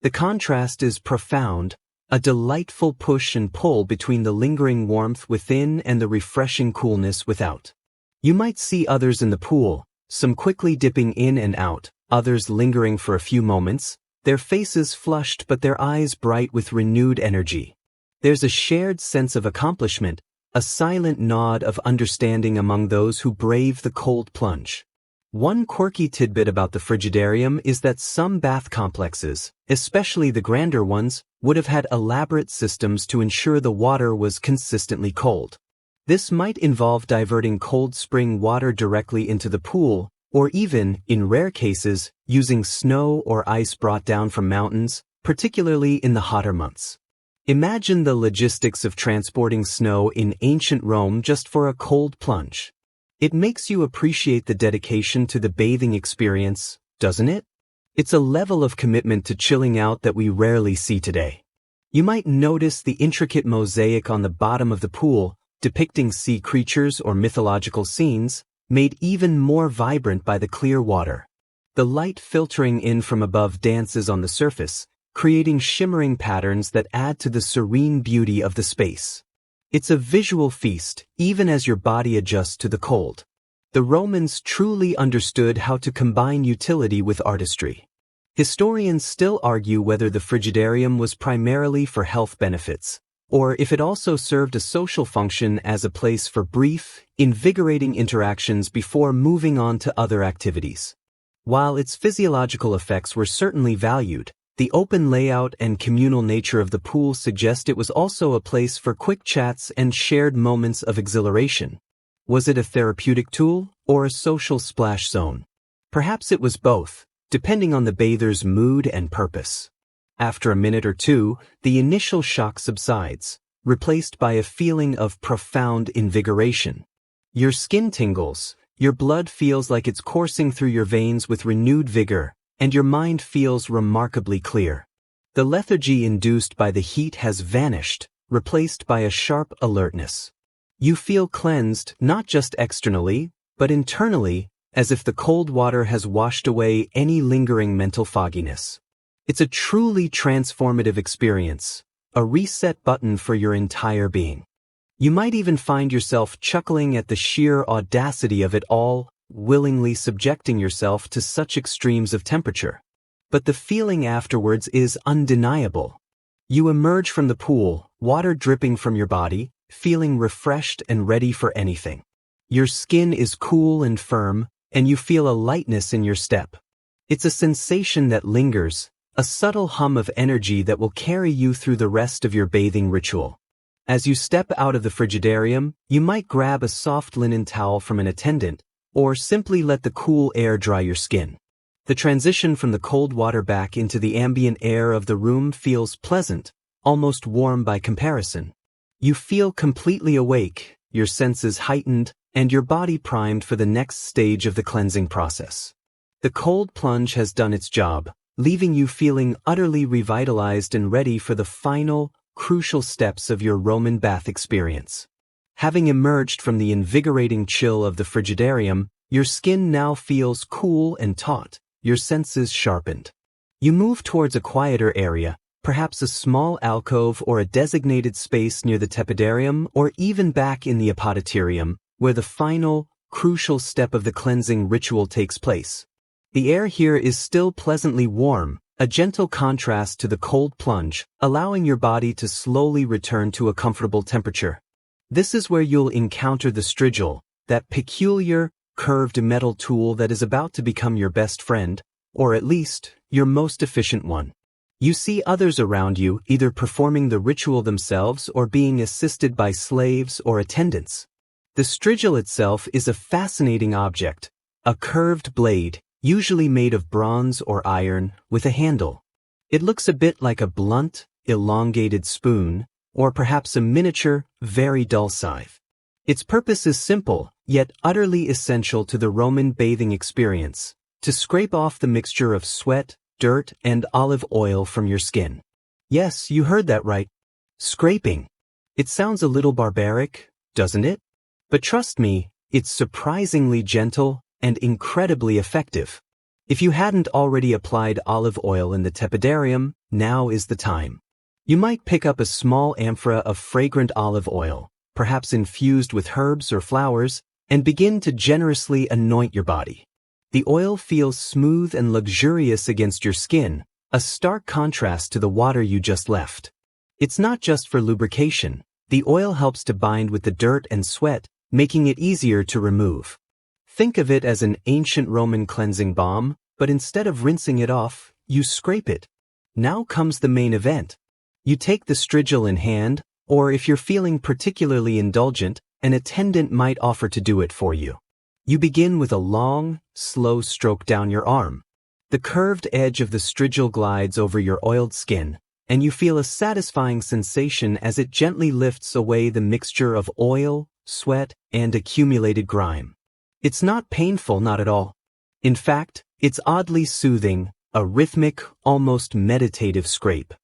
The contrast is profound, a delightful push and pull between the lingering warmth within and the refreshing coolness without. You might see others in the pool, some quickly dipping in and out, others lingering for a few moments, their faces flushed but their eyes bright with renewed energy. There's a shared sense of accomplishment, a silent nod of understanding among those who brave the cold plunge. One quirky tidbit about the frigidarium is that some bath complexes, especially the grander ones, would have had elaborate systems to ensure the water was consistently cold. This might involve diverting cold spring water directly into the pool, or even, in rare cases, using snow or ice brought down from mountains, particularly in the hotter months. Imagine the logistics of transporting snow in ancient Rome just for a cold plunge. It makes you appreciate the dedication to the bathing experience, doesn't it? It's a level of commitment to chilling out that we rarely see today. You might notice the intricate mosaic on the bottom of the pool, depicting sea creatures or mythological scenes, made even more vibrant by the clear water. The light filtering in from above dances on the surface, creating shimmering patterns that add to the serene beauty of the space. It's a visual feast, even as your body adjusts to the cold. The Romans truly understood how to combine utility with artistry. Historians still argue whether the frigidarium was primarily for health benefits, or if it also served a social function as a place for brief, invigorating interactions before moving on to other activities. While its physiological effects were certainly valued, the open layout and communal nature of the pool suggest it was also a place for quick chats and shared moments of exhilaration. Was it a therapeutic tool or a social splash zone? Perhaps it was both, depending on the bather's mood and purpose. After a minute or two, the initial shock subsides, replaced by a feeling of profound invigoration. Your skin tingles, your blood feels like it's coursing through your veins with renewed vigor, and your mind feels remarkably clear. The lethargy induced by the heat has vanished, replaced by a sharp alertness. You feel cleansed not just externally, but internally, as if the cold water has washed away any lingering mental fogginess. It's a truly transformative experience, a reset button for your entire being. You might even find yourself chuckling at the sheer audacity of it all, willingly subjecting yourself to such extremes of temperature. But the feeling afterwards is undeniable. You emerge from the pool, water dripping from your body, feeling refreshed and ready for anything. Your skin is cool and firm, and you feel a lightness in your step. It's a sensation that lingers, a subtle hum of energy that will carry you through the rest of your bathing ritual. As you step out of the frigidarium, you might grab a soft linen towel from an attendant, or simply let the cool air dry your skin. The transition from the cold water back into the ambient air of the room feels pleasant, almost warm by comparison. You feel completely awake, your senses heightened, and your body primed for the next stage of the cleansing process. The cold plunge has done its job, leaving you feeling utterly revitalized and ready for the final, crucial steps of your Roman bath experience. Having emerged from the invigorating chill of the frigidarium, your skin now feels cool and taut, your senses sharpened. You move towards a quieter area, perhaps a small alcove or a designated space near the tepidarium or even back in the apodyterium, where the final, crucial step of the cleansing ritual takes place. The air here is still pleasantly warm, a gentle contrast to the cold plunge, allowing your body to slowly return to a comfortable temperature. This is where you'll encounter the strigil, that peculiar, curved metal tool that is about to become your best friend, or at least, your most efficient one. You see others around you either performing the ritual themselves or being assisted by slaves or attendants. The strigil itself is a fascinating object, a curved blade, usually made of bronze or iron, with a handle. It looks a bit like a blunt, elongated spoon, or perhaps a miniature, very dull scythe. Its purpose is simple, yet utterly essential to the Roman bathing experience: to scrape off the mixture of sweat, dirt, and olive oil from your skin. Yes, you heard that right. Scraping. It sounds a little barbaric, doesn't it? But trust me, it's surprisingly gentle and incredibly effective. If you hadn't already applied olive oil in the tepidarium, now is the time. You might pick up a small amphora of fragrant olive oil, perhaps infused with herbs or flowers, and begin to generously anoint your body. The oil feels smooth and luxurious against your skin, a stark contrast to the water you just left. It's not just for lubrication. The oil helps to bind with the dirt and sweat, making it easier to remove. Think of it as an ancient Roman cleansing balm, but instead of rinsing it off, you scrape it. Now comes the main event. You take the strigil in hand, or if you're feeling particularly indulgent, an attendant might offer to do it for you. You begin with a long, slow stroke down your arm. The curved edge of the strigil glides over your oiled skin, and you feel a satisfying sensation as it gently lifts away the mixture of oil, sweat, and accumulated grime. It's not painful, not at all. In fact, it's oddly soothing, a rhythmic, almost meditative scrape.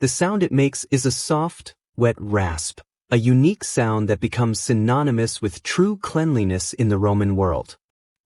The sound it makes is a soft, wet rasp, a unique sound that becomes synonymous with true cleanliness in the Roman world.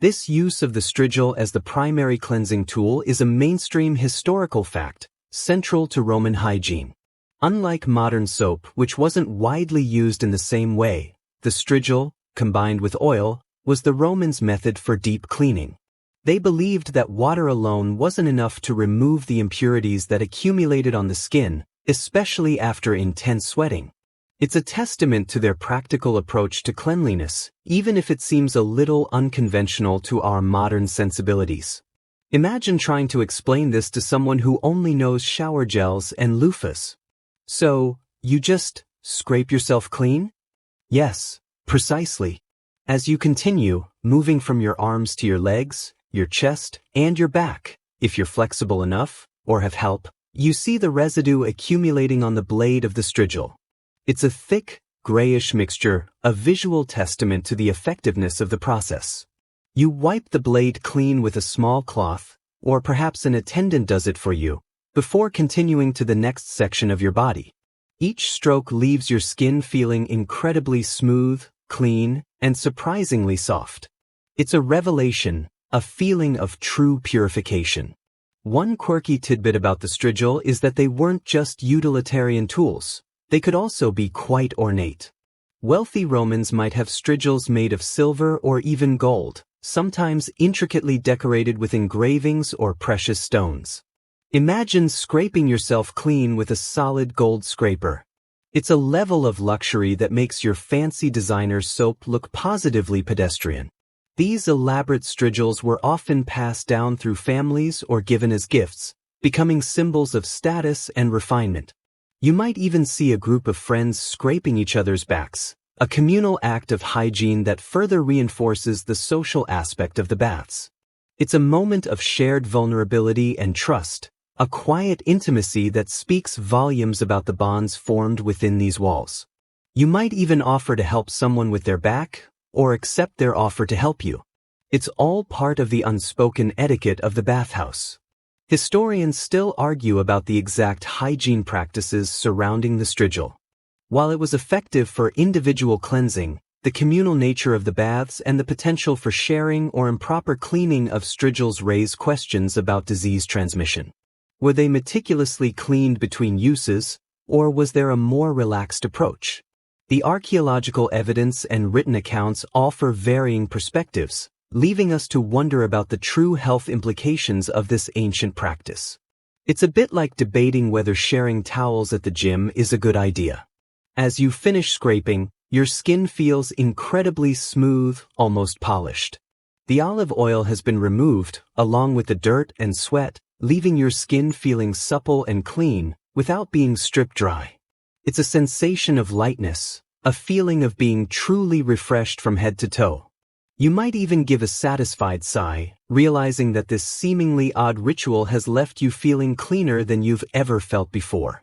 This use of the strigil as the primary cleansing tool is a mainstream historical fact, central to Roman hygiene. Unlike modern soap, which wasn't widely used in the same way, the strigil, combined with oil, was the Romans' method for deep cleaning. They believed that water alone wasn't enough to remove the impurities that accumulated on the skin, especially after intense sweating. It's a testament to their practical approach to cleanliness, even if it seems a little unconventional to our modern sensibilities. Imagine trying to explain this to someone who only knows shower gels and loofahs. So, you just scrape yourself clean? Yes, precisely. As you continue, moving from your arms to your legs, your chest, and your back, if you're flexible enough, or have help, you see the residue accumulating on the blade of the strigil. It's a thick, grayish mixture, a visual testament to the effectiveness of the process. You wipe the blade clean with a small cloth, or perhaps an attendant does it for you, before continuing to the next section of your body. Each stroke leaves your skin feeling incredibly smooth, clean, and surprisingly soft. It's a revelation, a feeling of true purification. One quirky tidbit about the strigil is that they weren't just utilitarian tools. They could also be quite ornate. Wealthy Romans might have strigils made of silver or even gold, sometimes intricately decorated with engravings or precious stones. Imagine scraping yourself clean with a solid gold scraper. It's a level of luxury that makes your fancy designer soap look positively pedestrian. These elaborate strigils were often passed down through families or given as gifts, becoming symbols of status and refinement. You might even see a group of friends scraping each other's backs, a communal act of hygiene that further reinforces the social aspect of the baths. It's a moment of shared vulnerability and trust, a quiet intimacy that speaks volumes about the bonds formed within these walls. You might even offer to help someone with their back, or accept their offer to help you. It's all part of the unspoken etiquette of the bathhouse. Historians still argue about the exact hygiene practices surrounding the strigil. While it was effective for individual cleansing, the communal nature of the baths and the potential for sharing or improper cleaning of strigils raise questions about disease transmission. Were they meticulously cleaned between uses, or was there a more relaxed approach? The archaeological evidence and written accounts offer varying perspectives, leaving us to wonder about the true health implications of this ancient practice. It's a bit like debating whether sharing towels at the gym is a good idea. As you finish scraping, your skin feels incredibly smooth, almost polished. The olive oil has been removed, along with the dirt and sweat, leaving your skin feeling supple and clean, without being stripped dry. It's a sensation of lightness, a feeling of being truly refreshed from head to toe. You might even give a satisfied sigh, realizing that this seemingly odd ritual has left you feeling cleaner than you've ever felt before.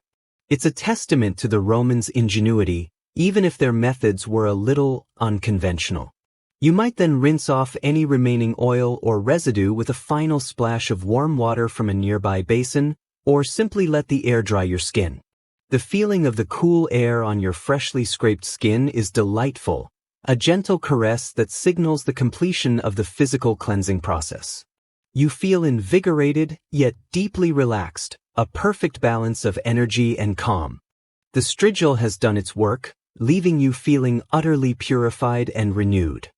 It's a testament to the Romans' ingenuity, even if their methods were a little unconventional. You might then rinse off any remaining oil or residue with a final splash of warm water from a nearby basin, or simply let the air dry your skin. The feeling of the cool air on your freshly scraped skin is delightful, a gentle caress that signals the completion of the physical cleansing process. You feel invigorated, yet deeply relaxed, a perfect balance of energy and calm. The strigil has done its work, leaving you feeling utterly purified and renewed.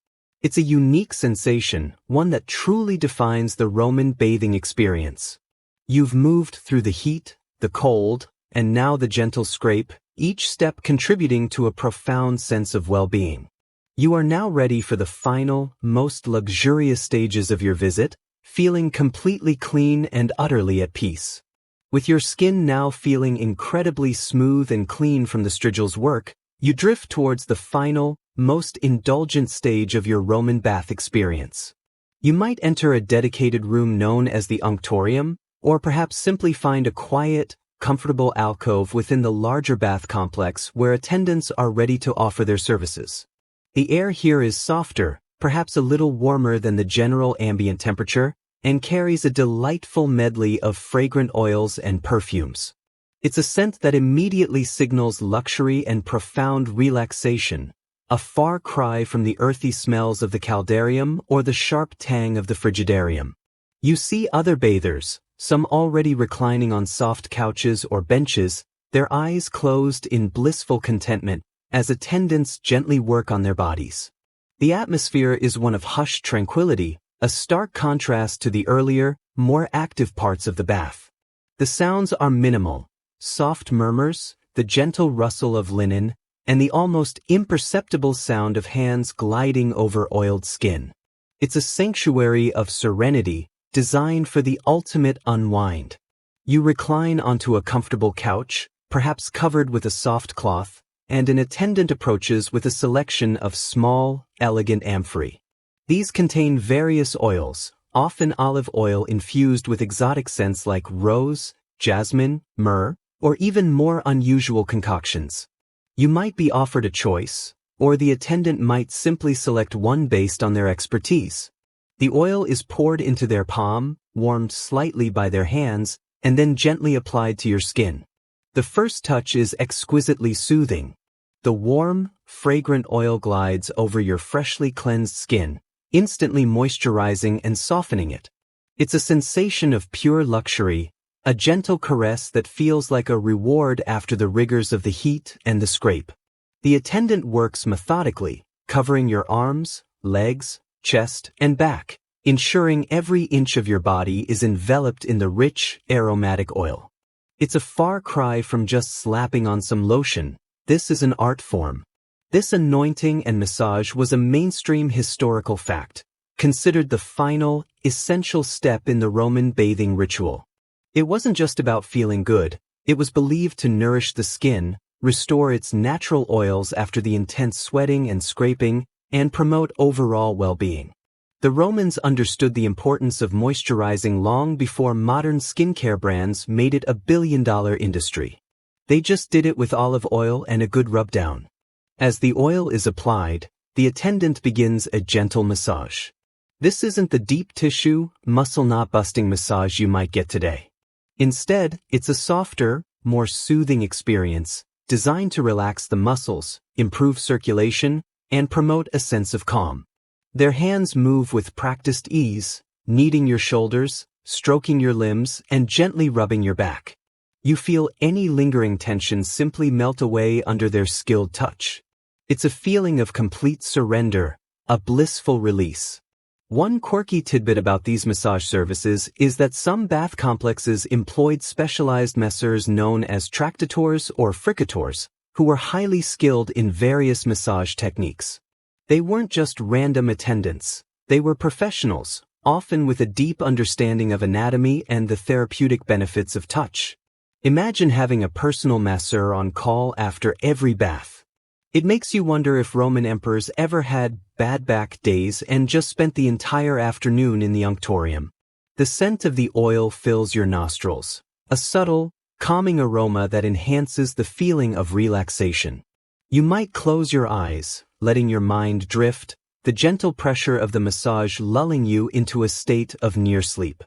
It's a unique sensation, one that truly defines the Roman bathing experience. You've moved through the heat, the cold, and now the gentle scrape, each step contributing to a profound sense of well-being. You are now ready for the final, most luxurious stages of your visit, feeling completely clean and utterly at peace. With your skin now feeling incredibly smooth and clean from the strigil's work, you drift towards the final, most indulgent stage of your Roman bath experience. You might enter a dedicated room known as the unctorium, or perhaps simply find a quiet, comfortable alcove within the larger bath complex where attendants are ready to offer their services. The air here is softer, perhaps a little warmer than the general ambient temperature, and carries a delightful medley of fragrant oils and perfumes. It's a scent that immediately signals luxury and profound relaxation, a far cry from the earthy smells of the caldarium or the sharp tang of the frigidarium. You see other bathers, some already reclining on soft couches or benches, their eyes closed in blissful contentment as attendants gently work on their bodies. The atmosphere is one of hushed tranquility, a stark contrast to the earlier, more active parts of the bath. The sounds are minimal, soft murmurs, the gentle rustle of linen, and the almost imperceptible sound of hands gliding over oiled skin. It's a sanctuary of serenity, designed for the ultimate unwind. You recline onto a comfortable couch, perhaps covered with a soft cloth, and an attendant approaches with a selection of small, elegant amphorae. These contain various oils, often olive oil infused with exotic scents like rose, jasmine, myrrh, or even more unusual concoctions. You might be offered a choice, or the attendant might simply select one based on their expertise. The oil is poured into their palm, warmed slightly by their hands, and then gently applied to your skin. The first touch is exquisitely soothing. The warm, fragrant oil glides over your freshly cleansed skin, instantly moisturizing and softening it. It's a sensation of pure luxury, a gentle caress that feels like a reward after the rigors of the heat and the scrape. The attendant works methodically, covering your arms, legs, chest, and back, ensuring every inch of your body is enveloped in the rich, aromatic oil. It's a far cry from just slapping on some lotion. This is an art form. This anointing and massage was a mainstream historical fact, considered the final, essential step in the Roman bathing ritual. It wasn't just about feeling good, it was believed to nourish the skin, restore its natural oils after the intense sweating and scraping, and promote overall well-being. The Romans understood the importance of moisturizing long before modern skincare brands made it a billion-dollar industry. They just did it with olive oil and a good rub-down. As the oil is applied, the attendant begins a gentle massage. This isn't the deep tissue, muscle knot-busting massage you might get today. Instead, it's a softer, more soothing experience, designed to relax the muscles, improve circulation, and promote a sense of calm. Their hands move with practiced ease, kneading your shoulders, stroking your limbs, and gently rubbing your back. You feel any lingering tension simply melt away under their skilled touch. It's a feeling of complete surrender, a blissful release. One quirky tidbit about these massage services is that some bath complexes employed specialized masseurs known as tractators or fricators, who were highly skilled in various massage techniques. They weren't just random attendants. They were professionals, often with a deep understanding of anatomy and the therapeutic benefits of touch. Imagine having a personal masseur on call after every bath. It makes you wonder if Roman emperors ever had bad back days and just spent the entire afternoon in the unctorium. The scent of the oil fills your nostrils, a subtle, calming aroma that enhances the feeling of relaxation. You might close your eyes, letting your mind drift, the gentle pressure of the massage lulling you into a state of near sleep.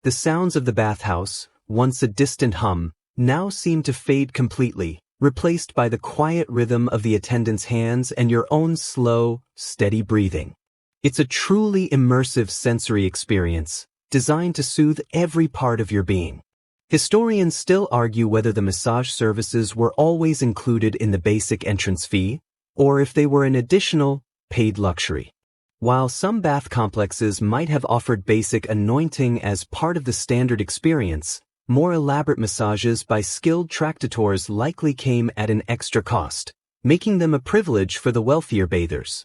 The sounds of the bathhouse, once a distant hum, now seem to fade completely, replaced by the quiet rhythm of the attendant's hands and your own slow, steady breathing. It's a truly immersive sensory experience, designed to soothe every part of your being. Historians still argue whether the massage services were always included in the basic entrance fee, or if they were an additional, paid luxury. While some bath complexes might have offered basic anointing as part of the standard experience, more elaborate massages by skilled tractators likely came at an extra cost, making them a privilege for the wealthier bathers.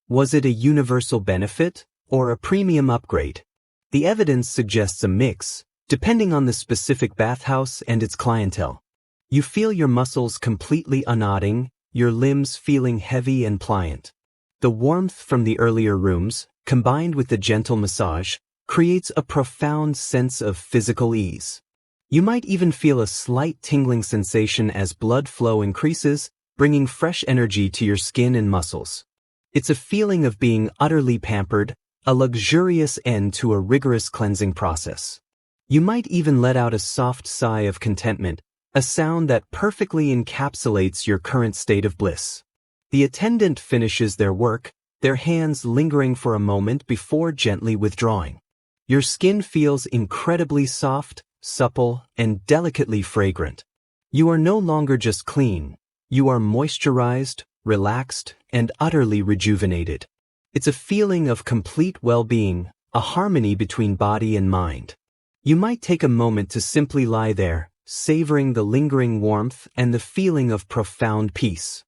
Was it a universal benefit, or a premium upgrade? The evidence suggests a mix, depending on the specific bathhouse and its clientele. You feel your muscles completely unknotting, your limbs feeling heavy and pliant. The warmth from the earlier rooms, combined with the gentle massage, creates a profound sense of physical ease. You might even feel a slight tingling sensation as blood flow increases, bringing fresh energy to your skin and muscles. It's a feeling of being utterly pampered, a luxurious end to a rigorous cleansing process. You might even let out a soft sigh of contentment, a sound that perfectly encapsulates your current state of bliss. The attendant finishes their work, their hands lingering for a moment before gently withdrawing. Your skin feels incredibly soft, supple, and delicately fragrant. You are no longer just clean. You are moisturized, relaxed, and utterly rejuvenated. It's a feeling of complete well-being, a harmony between body and mind. You might take a moment to simply lie there, savoring the lingering warmth and the feeling of profound peace.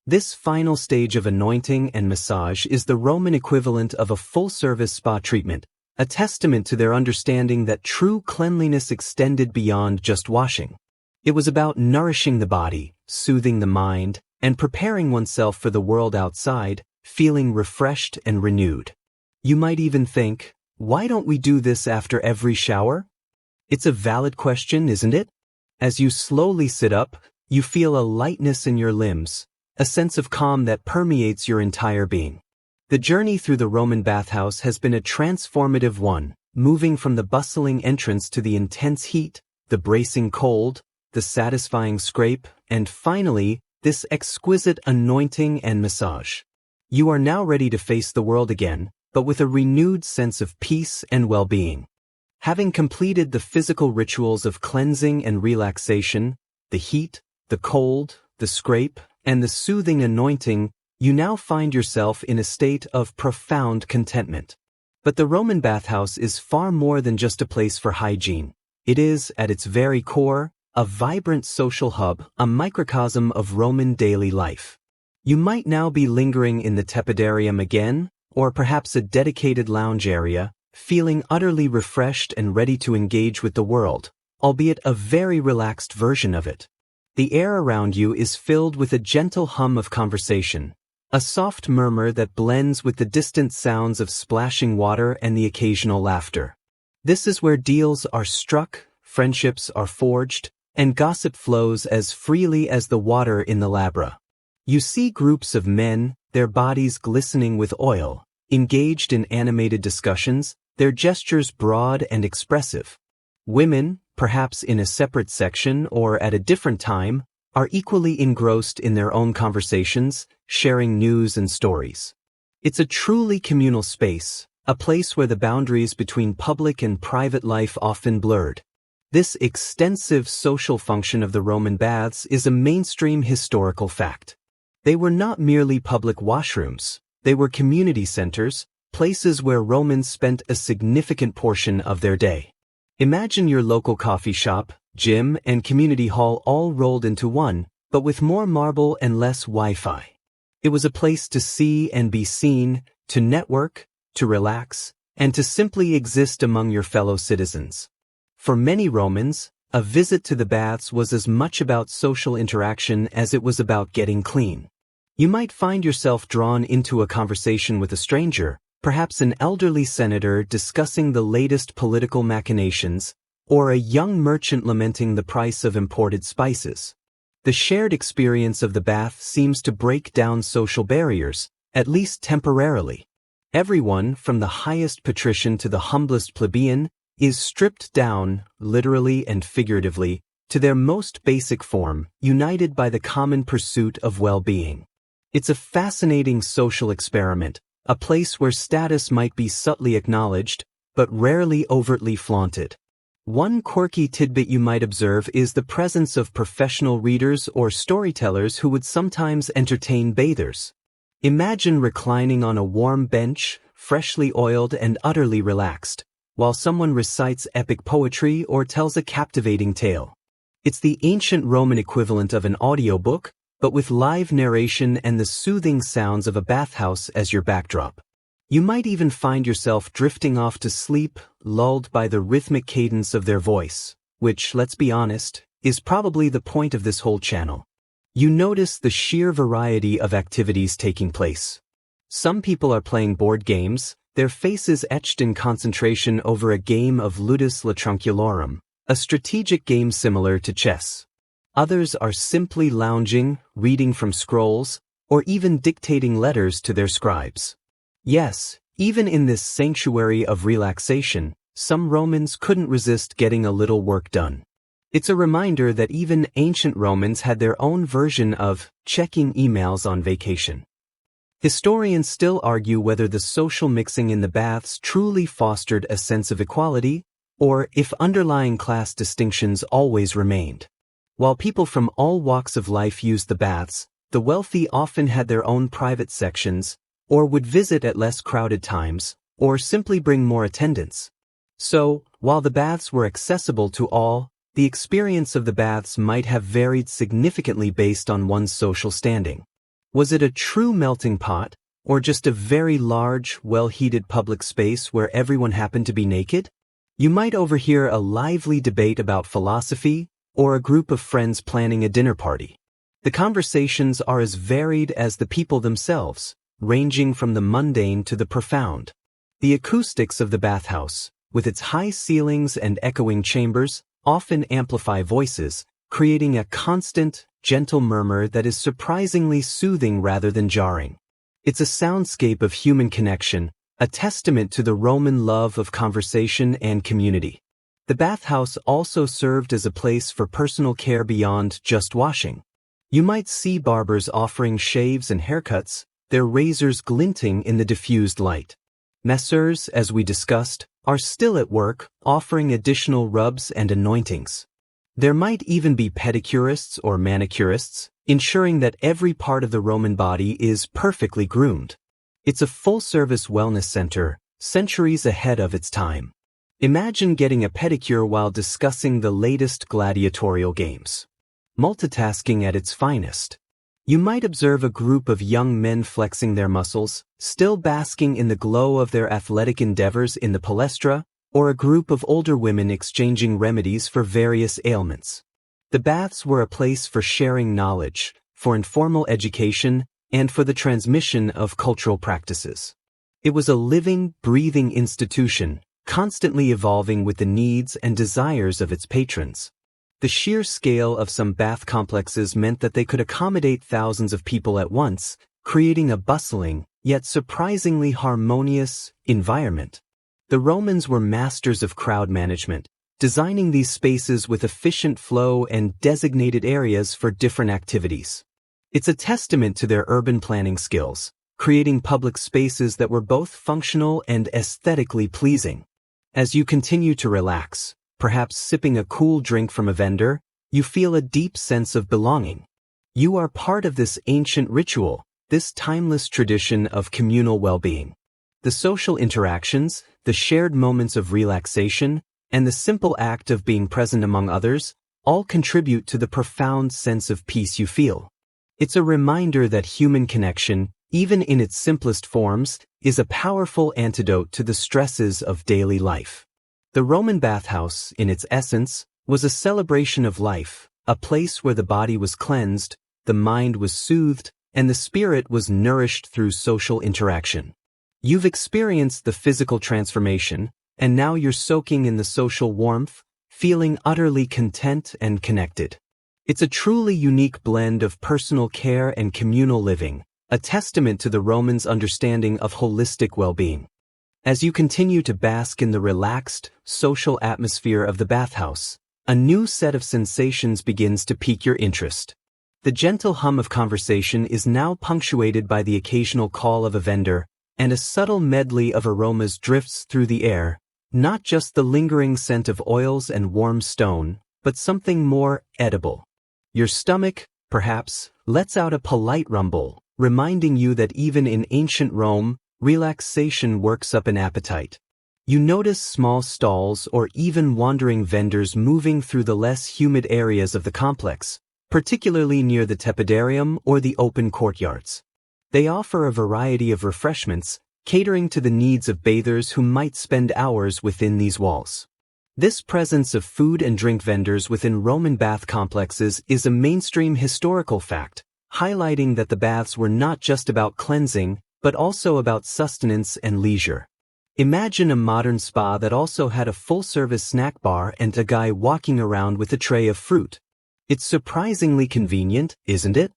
This final stage of anointing and massage is the Roman equivalent of a full-service spa treatment, a testament to their understanding that true cleanliness extended beyond just washing. It was about nourishing the body, soothing the mind, and preparing oneself for the world outside, feeling refreshed and renewed. You might even think, why don't we do this after every shower? It's a valid question, isn't it? As you slowly sit up, you feel a lightness in your limbs, a sense of calm that permeates your entire being. The journey through the Roman bathhouse has been a transformative one, moving from the bustling entrance to the intense heat, the bracing cold, the satisfying scrape, and finally, this exquisite anointing and massage. You are now ready to face the world again, but with a renewed sense of peace and well-being. Having completed the physical rituals of cleansing and relaxation, the heat, the cold, the scrape, and the soothing anointing, you now find yourself in a state of profound contentment. But the Roman bathhouse is far more than just a place for hygiene. It is, at its very core, a vibrant social hub, a microcosm of Roman daily life. You might now be lingering in the tepidarium again, or perhaps a dedicated lounge area, feeling utterly refreshed and ready to engage with the world, albeit a very relaxed version of it. The air around you is filled with a gentle hum of conversation, a soft murmur that blends with the distant sounds of splashing water and the occasional laughter. This is where deals are struck, friendships are forged, and gossip flows as freely as the water in the Labra. You see groups of men, their bodies glistening with oil, engaged in animated discussions, their gestures broad and expressive. Women, perhaps in a separate section or at a different time, are equally engrossed in their own conversations, sharing news and stories. It's a truly communal space, a place where the boundaries between public and private life often blurred. This extensive social function of the Roman baths is a mainstream historical fact. They were not merely public washrooms, they were community centers, places where Romans spent a significant portion of their day. Imagine your local coffee shop, gym, and community hall all rolled into one, but with more marble and less Wi-Fi. It was a place to see and be seen, to network, to relax, and to simply exist among your fellow citizens. For many Romans, a visit to the baths was as much about social interaction as it was about getting clean. You might find yourself drawn into a conversation with a stranger, perhaps an elderly senator discussing the latest political machinations, or a young merchant lamenting the price of imported spices. The shared experience of the bath seems to break down social barriers, at least temporarily. Everyone, from the highest patrician to the humblest plebeian, is stripped down, literally and figuratively, to their most basic form, united by the common pursuit of well-being. It's a fascinating social experiment, a place where status might be subtly acknowledged, but rarely overtly flaunted. One quirky tidbit you might observe is the presence of professional readers or storytellers who would sometimes entertain bathers. Imagine reclining on a warm bench, freshly oiled and utterly relaxed, while someone recites epic poetry or tells a captivating tale. It's the ancient Roman equivalent of an audiobook, but with live narration and the soothing sounds of a bathhouse as your backdrop. You might even find yourself drifting off to sleep, lulled by the rhythmic cadence of their voice, which, let's be honest, is probably the point of this whole channel. You notice the sheer variety of activities taking place. Some people are playing board games, their faces etched in concentration over a game of Ludus Latrunculorum, a strategic game similar to chess. Others are simply lounging, reading from scrolls, or even dictating letters to their scribes. Yes, even in this sanctuary of relaxation, some Romans couldn't resist getting a little work done. It's a reminder that even ancient Romans had their own version of checking emails on vacation. Historians still argue whether the social mixing in the baths truly fostered a sense of equality, or if underlying class distinctions always remained. While people from all walks of life used the baths, the wealthy often had their own private sections, or would visit at less crowded times, or simply bring more attendants. So, while the baths were accessible to all, the experience of the baths might have varied significantly based on one's social standing. Was it a true melting pot, or just a very large, well-heated public space where everyone happened to be naked? You might overhear a lively debate about philosophy, or a group of friends planning a dinner party. The conversations are as varied as the people themselves, ranging from the mundane to the profound. The acoustics of the bathhouse, with its high ceilings and echoing chambers, often amplify voices, creating a constant, gentle murmur that is surprisingly soothing rather than jarring. It's a soundscape of human connection, a testament to the Roman love of conversation and community. The bathhouse also served as a place for personal care beyond just washing. You might see barbers offering shaves and haircuts, their razors glinting in the diffused light. Masseurs, as we discussed, are still at work, offering additional rubs and anointings. There might even be pedicurists or manicurists, ensuring that every part of the Roman body is perfectly groomed. It's a full-service wellness center, centuries ahead of its time. Imagine getting a pedicure while discussing the latest gladiatorial games. Multitasking at its finest. You might observe a group of young men flexing their muscles, still basking in the glow of their athletic endeavors in the palestra, or a group of older women exchanging remedies for various ailments. The baths were a place for sharing knowledge, for informal education, and for the transmission of cultural practices. It was a living, breathing institution, constantly evolving with the needs and desires of its patrons. The sheer scale of some bath complexes meant that they could accommodate thousands of people at once, creating a bustling, yet surprisingly harmonious, environment. The Romans were masters of crowd management, designing these spaces with efficient flow and designated areas for different activities. It's a testament to their urban planning skills, creating public spaces that were both functional and aesthetically pleasing. As you continue to relax, perhaps sipping a cool drink from a vendor, you feel a deep sense of belonging. You are part of this ancient ritual, this timeless tradition of communal well-being. The social interactions, the shared moments of relaxation, and the simple act of being present among others all contribute to the profound sense of peace you feel. It's a reminder that human connection, even in its simplest forms, is a powerful antidote to the stresses of daily life. The Roman bathhouse, in its essence, was a celebration of life, a place where the body was cleansed, the mind was soothed, and the spirit was nourished through social interaction. You've experienced the physical transformation, and now you're soaking in the social warmth, feeling utterly content and connected. It's a truly unique blend of personal care and communal living, a testament to the Romans' understanding of holistic well-being. As you continue to bask in the relaxed, social atmosphere of the bathhouse, a new set of sensations begins to pique your interest. The gentle hum of conversation is now punctuated by the occasional call of a vendor, and a subtle medley of aromas drifts through the air, not just the lingering scent of oils and warm stone, but something more edible. Your stomach, perhaps, lets out a polite rumble, reminding you that even in ancient Rome, relaxation works up an appetite. You notice small stalls or even wandering vendors moving through the less humid areas of the complex, particularly near the tepidarium or the open courtyards. They offer a variety of refreshments, catering to the needs of bathers who might spend hours within these walls. This presence of food and drink vendors within Roman bath complexes is a mainstream historical fact, highlighting that the baths were not just about cleansing, but also about sustenance and leisure. Imagine a modern spa that also had a full-service snack bar and a guy walking around with a tray of fruit. It's surprisingly convenient, isn't it?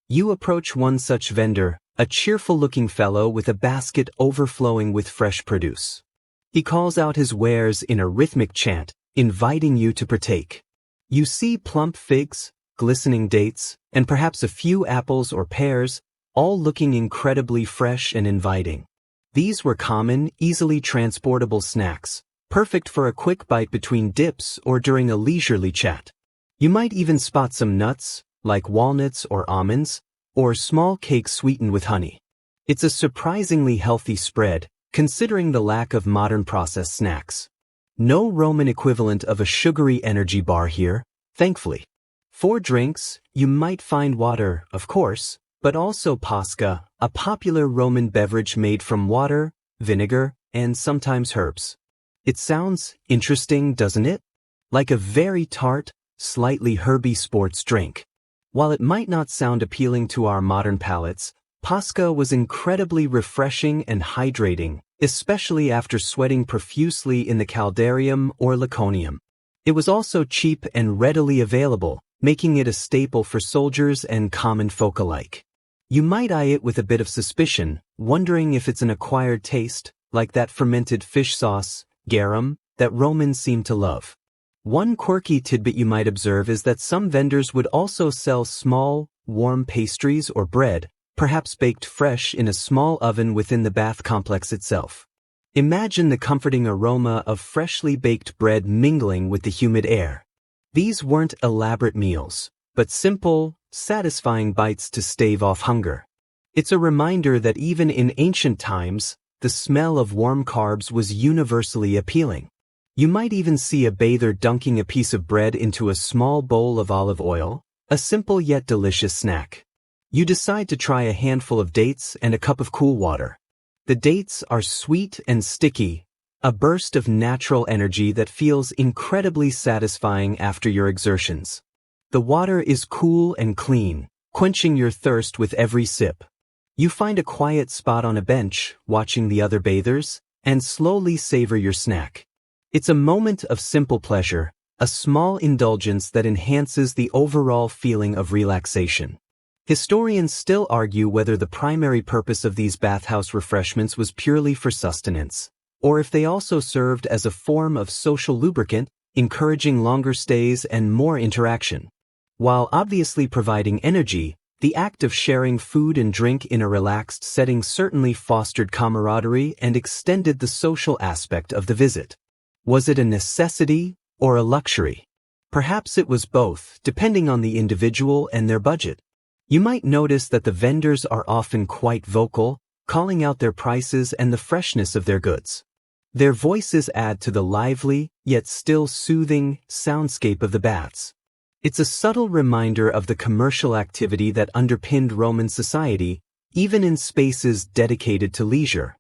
You approach one such vendor, a cheerful-looking fellow with a basket overflowing with fresh produce. He calls out his wares in a rhythmic chant, inviting you to partake. You see plump figs, glistening dates, and perhaps a few apples or pears, all looking incredibly fresh and inviting. These were common, easily transportable snacks, perfect for a quick bite between dips or during a leisurely chat. You might even spot some nuts, like walnuts or almonds, or small cakes sweetened with honey. It's a surprisingly healthy spread, considering the lack of modern processed snacks. No Roman equivalent of a sugary energy bar here, thankfully. For drinks, you might find water, of course, but also pasca, a popular Roman beverage made from water, vinegar, and sometimes herbs. It sounds interesting, doesn't it? Like a very tart, slightly herby sports drink. While it might not sound appealing to our modern palates, pasca was incredibly refreshing and hydrating, especially after sweating profusely in the caldarium or Laconium. It was also cheap and readily available, making it a staple for soldiers and common folk alike. You might eye it with a bit of suspicion, wondering if it's an acquired taste, like that fermented fish sauce, garum, that Romans seem to love. One quirky tidbit you might observe is that some vendors would also sell small, warm pastries or bread, perhaps baked fresh in a small oven within the bath complex itself. Imagine the comforting aroma of freshly baked bread mingling with the humid air. These weren't elaborate meals, but simple, satisfying bites to stave off hunger. It's a reminder that even in ancient times, the smell of warm carbs was universally appealing. You might even see a bather dunking a piece of bread into a small bowl of olive oil, a simple yet delicious snack. You decide to try a handful of dates and a cup of cool water. The dates are sweet and sticky, a burst of natural energy that feels incredibly satisfying after your exertions. The water is cool and clean, quenching your thirst with every sip. You find a quiet spot on a bench, watching the other bathers, and slowly savor your snack. It's a moment of simple pleasure, a small indulgence that enhances the overall feeling of relaxation. Historians still argue whether the primary purpose of these bathhouse refreshments was purely for sustenance, or if they also served as a form of social lubricant, encouraging longer stays and more interaction. While obviously providing energy, the act of sharing food and drink in a relaxed setting certainly fostered camaraderie and extended the social aspect of the visit. Was it a necessity or a luxury? Perhaps it was both, depending on the individual and their budget. You might notice that the vendors are often quite vocal, calling out their prices and the freshness of their goods. Their voices add to the lively, yet still soothing, soundscape of the baths. It's a subtle reminder of the commercial activity that underpinned Roman society, even in spaces dedicated to leisure.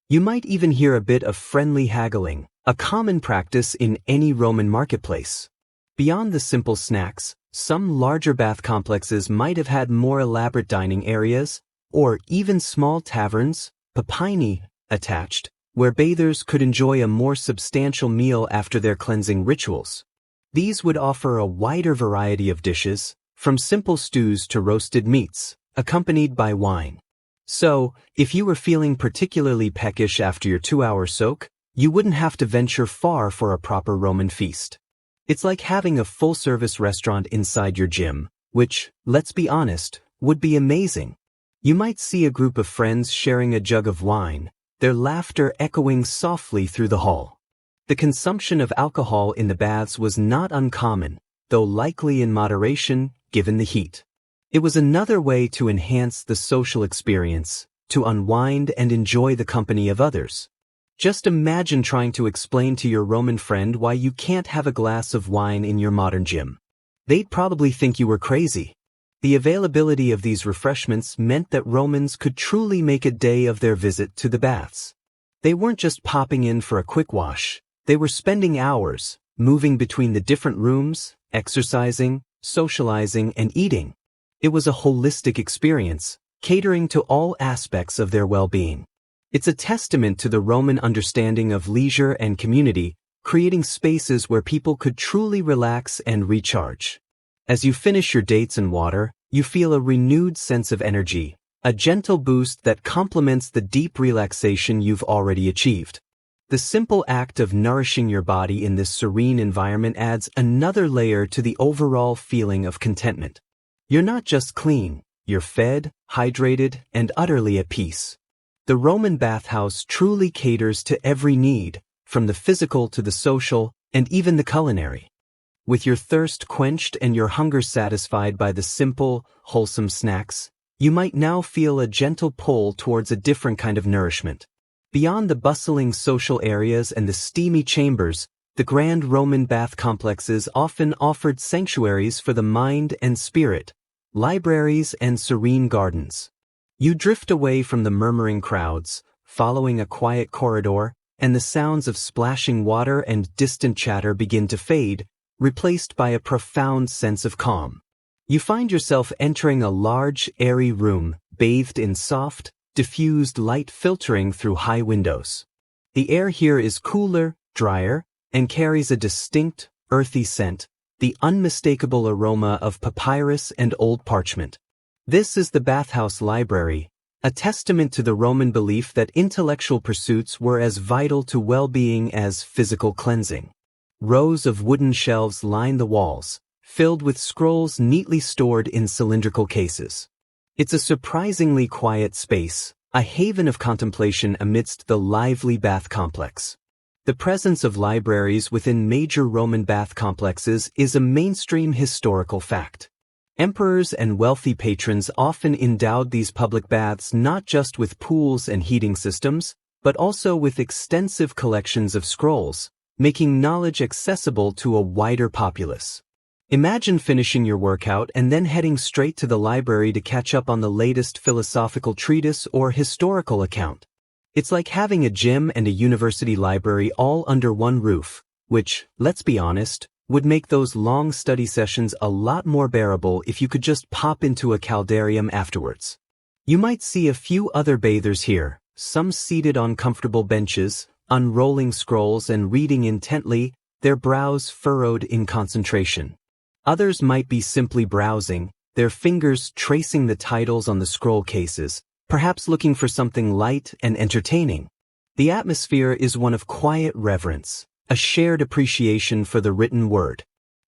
You might even hear a bit of friendly haggling, a common practice in any Roman marketplace. Beyond the simple snacks, some larger bath complexes might have had more elaborate dining areas, or even small taverns, papyni, attached, where bathers could enjoy a more substantial meal after their cleansing rituals. These would offer a wider variety of dishes, from simple stews to roasted meats, accompanied by wine. So, if you were feeling particularly peckish after your 2-hour soak, you wouldn't have to venture far for a proper Roman feast. It's like having a full-service restaurant inside your gym, which, let's be honest, would be amazing. You might see a group of friends sharing a jug of wine, their laughter echoing softly through the hall. The consumption of alcohol in the baths was not uncommon, though likely in moderation, given the heat. It was another way to enhance the social experience, to unwind and enjoy the company of others. Just imagine trying to explain to your Roman friend why you can't have a glass of wine in your modern gym. They'd probably think you were crazy. The availability of these refreshments meant that Romans could truly make a day of their visit to the baths. They weren't just popping in for a quick wash. They were spending hours, moving between the different rooms, exercising, socializing, and eating. It was a holistic experience, catering to all aspects of their well-being. It's a testament to the Roman understanding of leisure and community, creating spaces where people could truly relax and recharge. As you finish your dates and water, you feel a renewed sense of energy, a gentle boost that complements the deep relaxation you've already achieved. The simple act of nourishing your body in this serene environment adds another layer to the overall feeling of contentment. You're not just clean, you're fed, hydrated, and utterly at peace. The Roman bathhouse truly caters to every need, from the physical to the social, and even the culinary. With your thirst quenched and your hunger satisfied by the simple, wholesome snacks, you might now feel a gentle pull towards a different kind of nourishment. Beyond the bustling social areas and the steamy chambers, the grand Roman bath complexes often offered sanctuaries for the mind and spirit, libraries and serene gardens. You drift away from the murmuring crowds, following a quiet corridor, and the sounds of splashing water and distant chatter begin to fade, replaced by a profound sense of calm. You find yourself entering a large, airy room, bathed in soft, diffused light filtering through high windows. The air here is cooler, drier, and carries a distinct, earthy scent, the unmistakable aroma of papyrus and old parchment. This is the Bathhouse Library, a testament to the Roman belief that intellectual pursuits were as vital to well-being as physical cleansing. Rows of wooden shelves line the walls, filled with scrolls neatly stored in cylindrical cases. It's a surprisingly quiet space, a haven of contemplation amidst the lively bath complex. The presence of libraries within major Roman bath complexes is a mainstream historical fact. Emperors and wealthy patrons often endowed these public baths not just with pools and heating systems, but also with extensive collections of scrolls, making knowledge accessible to a wider populace. Imagine finishing your workout and then heading straight to the library to catch up on the latest philosophical treatise or historical account. It's like having a gym and a university library all under one roof, which, let's be honest, would make those long study sessions a lot more bearable if you could just pop into a caldarium afterwards. You might see a few other bathers here, some seated on comfortable benches, unrolling scrolls and reading intently, their brows furrowed in concentration. Others might be simply browsing, their fingers tracing the titles on the scroll cases, perhaps looking for something light and entertaining. The atmosphere is one of quiet reverence, a shared appreciation for the written word.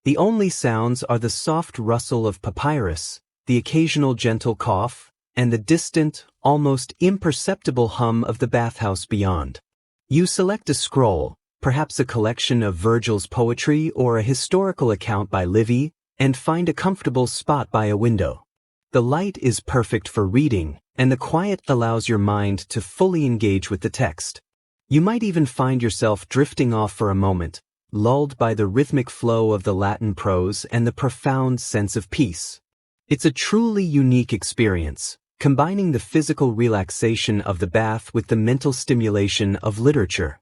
The only sounds are the soft rustle of papyrus, the occasional gentle cough, and the distant, almost imperceptible hum of the bathhouse beyond. You select a scroll, perhaps a collection of Virgil's poetry or a historical account by Livy, and find a comfortable spot by a window. The light is perfect for reading, and the quiet allows your mind to fully engage with the text. You might even find yourself drifting off for a moment, lulled by the rhythmic flow of the Latin prose and the profound sense of peace. It's a truly unique experience, combining the physical relaxation of the bath with the mental stimulation of literature.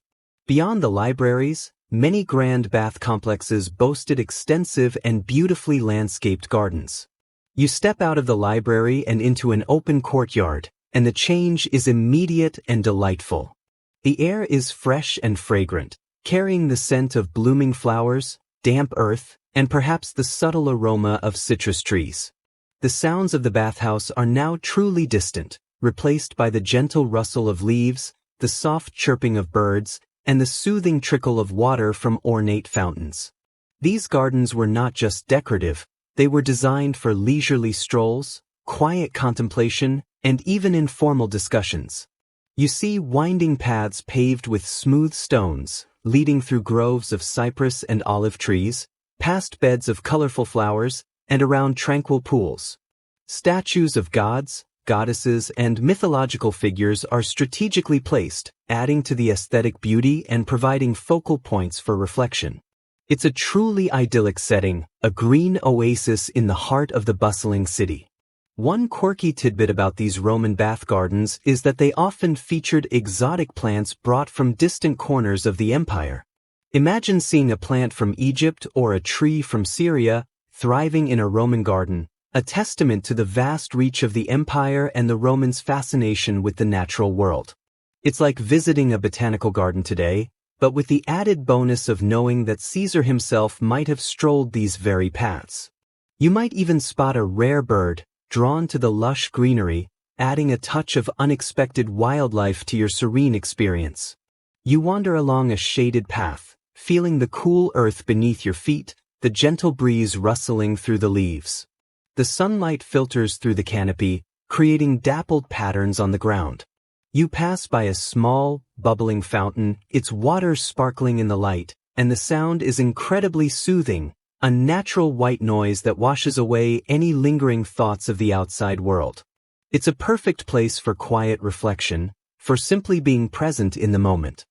Beyond the libraries, many grand bath complexes boasted extensive and beautifully landscaped gardens. You step out of the library and into an open courtyard, and the change is immediate and delightful. The air is fresh and fragrant, carrying the scent of blooming flowers, damp earth, and perhaps the subtle aroma of citrus trees. The sounds of the bathhouse are now truly distant, replaced by the gentle rustle of leaves, the soft chirping of birds, and the soothing trickle of water from ornate fountains. These gardens were not just decorative, they were designed for leisurely strolls, quiet contemplation, and even informal discussions. You see winding paths paved with smooth stones, leading through groves of cypress and olive trees, past beds of colorful flowers, and around tranquil pools. Statues of gods, goddesses, and mythological figures are strategically placed, adding to the aesthetic beauty and providing focal points for reflection. It's a truly idyllic setting, a green oasis in the heart of the bustling city. One quirky tidbit about these Roman bath gardens is that they often featured exotic plants brought from distant corners of the empire. Imagine seeing a plant from Egypt or a tree from Syria thriving in a Roman garden, a testament to the vast reach of the empire and the Romans' fascination with the natural world. It's like visiting a botanical garden today, but with the added bonus of knowing that Caesar himself might have strolled these very paths. You might even spot a rare bird, drawn to the lush greenery, adding a touch of unexpected wildlife to your serene experience. You wander along a shaded path, feeling the cool earth beneath your feet, the gentle breeze rustling through the leaves. The sunlight filters through the canopy, creating dappled patterns on the ground. You pass by a small, bubbling fountain, its water sparkling in the light, and the sound is incredibly soothing, a natural white noise that washes away any lingering thoughts of the outside world. It's a perfect place for quiet reflection, for simply being present in the moment.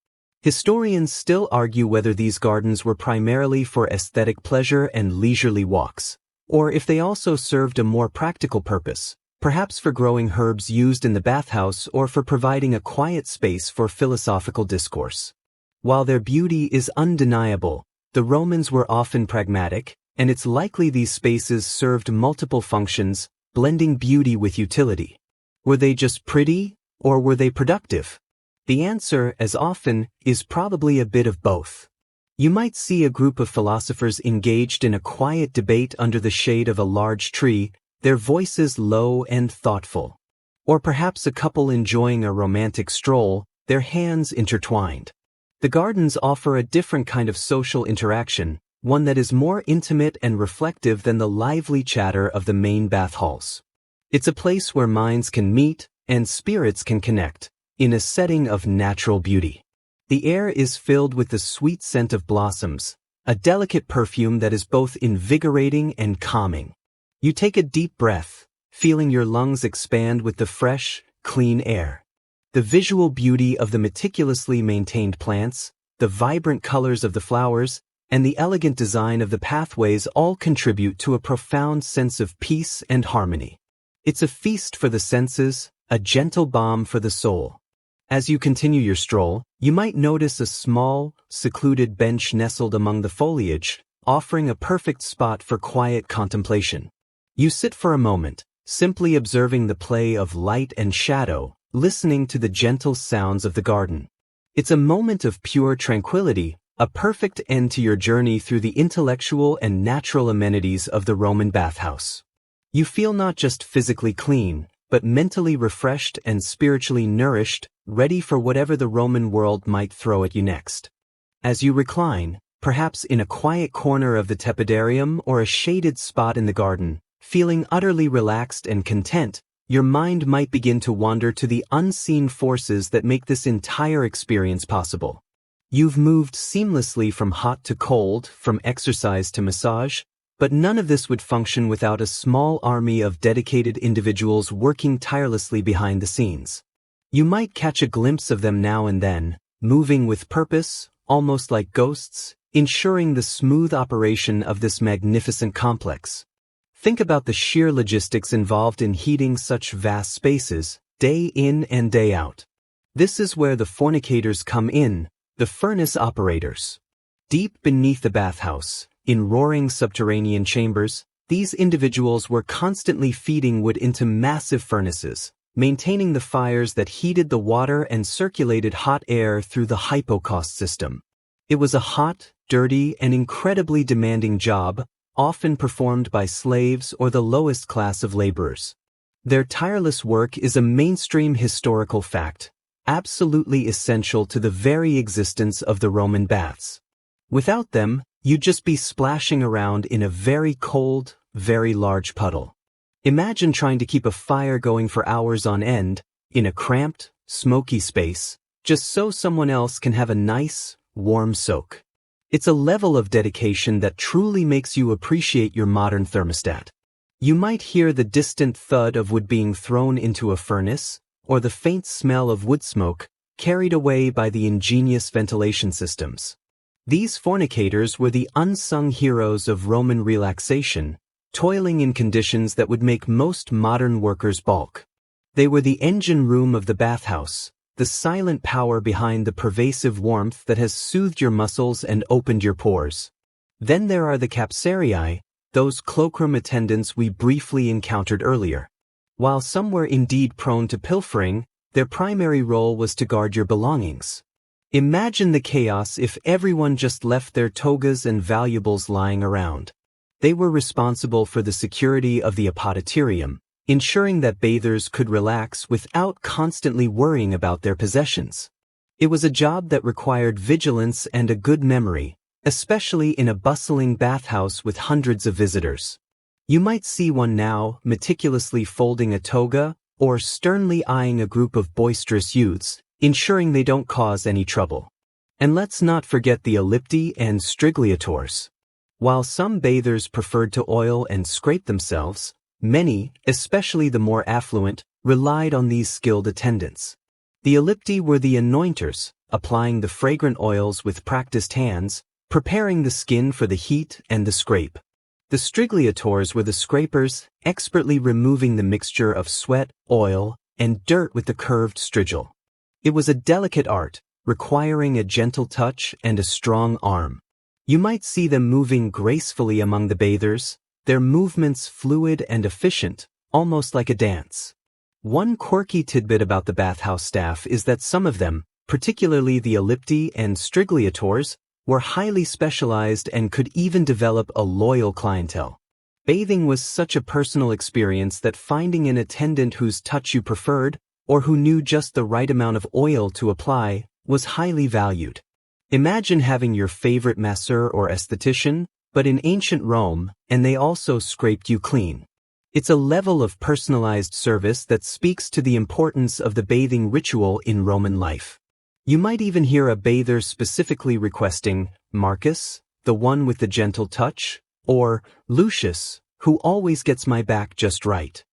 Historians still argue whether these gardens were primarily for aesthetic pleasure and leisurely walks, or if they also served a more practical purpose, perhaps for growing herbs used in the bathhouse or for providing a quiet space for philosophical discourse. While their beauty is undeniable, the Romans were often pragmatic, and it's likely these spaces served multiple functions, blending beauty with utility. Were they just pretty, or were they productive? The answer, as often, is probably a bit of both. You might see a group of philosophers engaged in a quiet debate under the shade of a large tree, their voices low and thoughtful. Or perhaps a couple enjoying a romantic stroll, their hands intertwined. The gardens offer a different kind of social interaction, one that is more intimate and reflective than the lively chatter of the main bath halls. It's a place where minds can meet and spirits can connect, in a setting of natural beauty. The air is filled with the sweet scent of blossoms, a delicate perfume that is both invigorating and calming. You take a deep breath, feeling your lungs expand with the fresh, clean air. The visual beauty of the meticulously maintained plants, the vibrant colors of the flowers, and the elegant design of the pathways all contribute to a profound sense of peace and harmony. It's a feast for the senses, a gentle balm for the soul. As you continue your stroll, you might notice a small, secluded bench nestled among the foliage, offering a perfect spot for quiet contemplation. You sit for a moment, simply observing the play of light and shadow, listening to the gentle sounds of the garden. It's a moment of pure tranquility, a perfect end to your journey through the intellectual and natural amenities of the Roman bathhouse. You feel not just physically clean, but mentally refreshed and spiritually nourished, ready for whatever the Roman world might throw at you next. As you recline, perhaps in a quiet corner of the tepidarium or a shaded spot in the garden, feeling utterly relaxed and content, your mind might begin to wander to the unseen forces that make this entire experience possible. You've moved seamlessly from hot to cold, from exercise to massage, but none of this would function without a small army of dedicated individuals working tirelessly behind the scenes. You might catch a glimpse of them now and then, moving with purpose, almost like ghosts, ensuring the smooth operation of this magnificent complex. Think about the sheer logistics involved in heating such vast spaces, day in and day out. This is where the fornicators come in, the furnace operators. Deep beneath the bathhouse, in roaring subterranean chambers, these individuals were constantly feeding wood into massive furnaces, maintaining the fires that heated the water and circulated hot air through the hypocaust system. It was a hot, dirty, and incredibly demanding job, often performed by slaves or the lowest class of laborers. Their tireless work is a mainstream historical fact, absolutely essential to the very existence of the Roman baths. Without them, you'd just be splashing around in a very cold, very large puddle. Imagine trying to keep a fire going for hours on end, in a cramped, smoky space, just so someone else can have a nice, warm soak. It's a level of dedication that truly makes you appreciate your modern thermostat. You might hear the distant thud of wood being thrown into a furnace, or the faint smell of wood smoke, carried away by the ingenious ventilation systems. These fornicators were the unsung heroes of Roman relaxation, toiling in conditions that would make most modern workers balk. They were the engine room of the bathhouse, the silent power behind the pervasive warmth that has soothed your muscles and opened your pores. Then there are the capsarii, those cloakroom attendants we briefly encountered earlier. While some were indeed prone to pilfering, their primary role was to guard your belongings. Imagine the chaos if everyone just left their togas and valuables lying around. They were responsible for the security of the apodyterium, ensuring that bathers could relax without constantly worrying about their possessions. It was a job that required vigilance and a good memory, especially in a bustling bathhouse with hundreds of visitors. You might see one now, meticulously folding a toga, or sternly eyeing a group of boisterous youths, ensuring they don't cause any trouble. And let's not forget the ellipti and strigliators. While some bathers preferred to oil and scrape themselves, many, especially the more affluent, relied on these skilled attendants. The ellipti were the anointers, applying the fragrant oils with practiced hands, preparing the skin for the heat and the scrape. The strigliators were the scrapers, expertly removing the mixture of sweat, oil, and dirt with the curved strigil. It was a delicate art, requiring a gentle touch and a strong arm. You might see them moving gracefully among the bathers, their movements fluid and efficient, almost like a dance. One quirky tidbit about the bathhouse staff is that some of them, particularly the ellipti and strigliators, were highly specialized and could even develop a loyal clientele. Bathing was such a personal experience that finding an attendant whose touch you preferred, or who knew just the right amount of oil to apply, was highly valued. Imagine having your favorite masseur or esthetician, but in ancient Rome, and they also scraped you clean. It's a level of personalized service that speaks to the importance of the bathing ritual in Roman life. You might even hear a bather specifically requesting, Marcus, the one with the gentle touch, or Lucius, who always gets my back just right.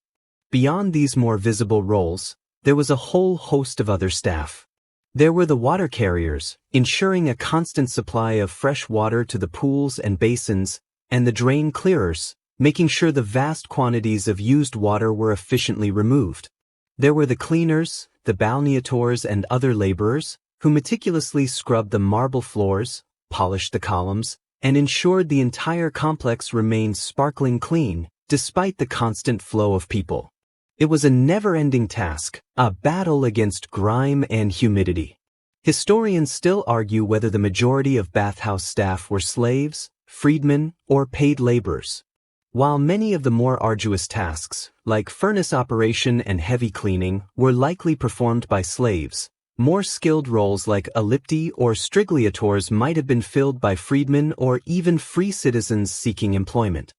Beyond these more visible roles, there was a whole host of other staff. There were the water carriers, ensuring a constant supply of fresh water to the pools and basins, and the drain clearers, making sure the vast quantities of used water were efficiently removed. There were the cleaners, the balneators and other laborers, who meticulously scrubbed the marble floors, polished the columns, and ensured the entire complex remained sparkling clean, despite the constant flow of people. It was a never-ending task, a battle against grime and humidity. Historians still argue whether the majority of bathhouse staff were slaves, freedmen, or paid laborers. While many of the more arduous tasks, like furnace operation and heavy cleaning, were likely performed by slaves, More skilled roles like ellipti or strigliators might have been filled by freedmen or even free citizens seeking employment.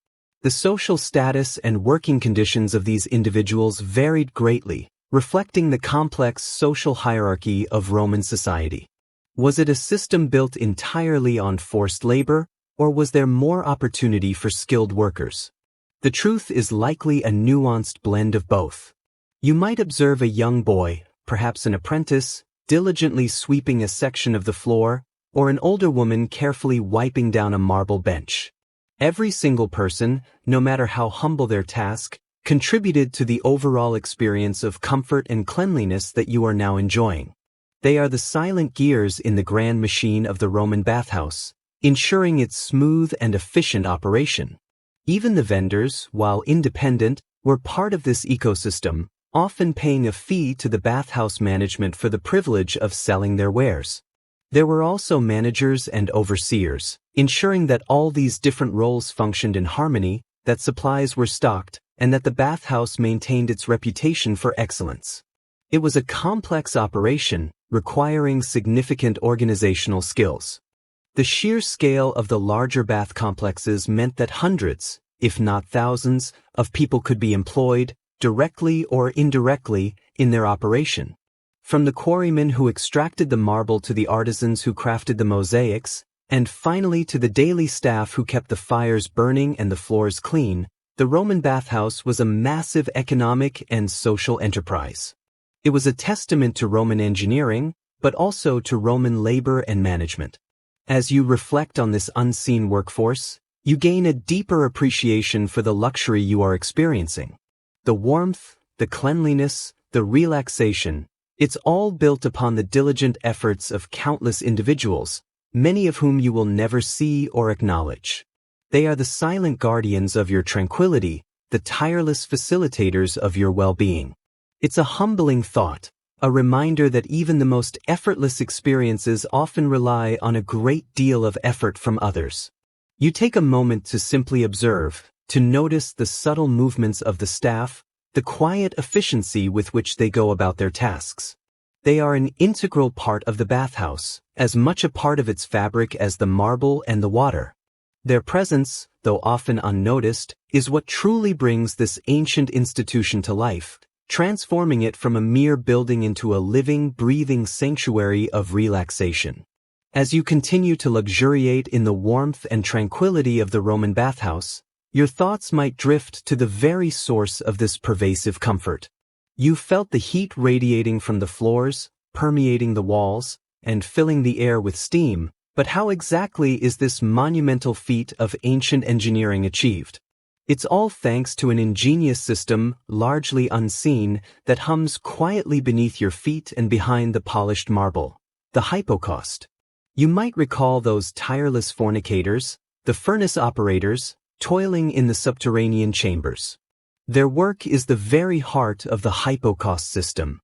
The social status and working conditions of these individuals varied greatly, reflecting the complex social hierarchy of Roman society. Was it a system built entirely on forced labor, or was there more opportunity for skilled workers? The truth is likely a nuanced blend of both. You might observe a young boy, perhaps an apprentice, diligently sweeping a section of the floor, or an older woman carefully wiping down a marble bench. Every single person, no matter how humble their task, contributed to the overall experience of comfort and cleanliness that you are now enjoying. They are the silent gears in the grand machine of the Roman bathhouse, ensuring its smooth and efficient operation. Even the vendors, while independent, were part of this ecosystem, often paying a fee to the bathhouse management for the privilege of selling their wares. There were also managers and overseers, ensuring that all these different roles functioned in harmony, that supplies were stocked, and that the bathhouse maintained its reputation for excellence. It was a complex operation, requiring significant organizational skills. The sheer scale of the larger bath complexes meant that hundreds, if not thousands, of people could be employed, directly or indirectly, in their operation. From the quarrymen who extracted the marble to the artisans who crafted the mosaics, and finally to the daily staff who kept the fires burning and the floors clean, the Roman bathhouse was a massive economic and social enterprise. It was a testament to Roman engineering, but also to Roman labor and management. As you reflect on this unseen workforce, you gain a deeper appreciation for the luxury you are experiencing. The warmth, the cleanliness, the relaxation, it's all built upon the diligent efforts of countless individuals, many of whom you will never see or acknowledge. They are the silent guardians of your tranquility, the tireless facilitators of your well-being. It's a humbling thought, a reminder that even the most effortless experiences often rely on a great deal of effort from others. You take a moment to simply observe, to notice the subtle movements of the staff, the quiet efficiency with which they go about their tasks. They are an integral part of the bathhouse, as much a part of its fabric as the marble and the water. Their presence, though often unnoticed, is what truly brings this ancient institution to life, transforming it from a mere building into a living, breathing sanctuary of relaxation. As you continue to luxuriate in the warmth and tranquility of the Roman bathhouse, your thoughts might drift to the very source of this pervasive comfort. You felt the heat radiating from the floors, permeating the walls, and filling the air with steam, but how exactly is this monumental feat of ancient engineering achieved? It's all thanks to an ingenious system, largely unseen, that hums quietly beneath your feet and behind the polished marble, the hypocaust. You might recall those tireless fornicators, the furnace operators, toiling in the subterranean chambers. Their work is the very heart of the hypocaust system.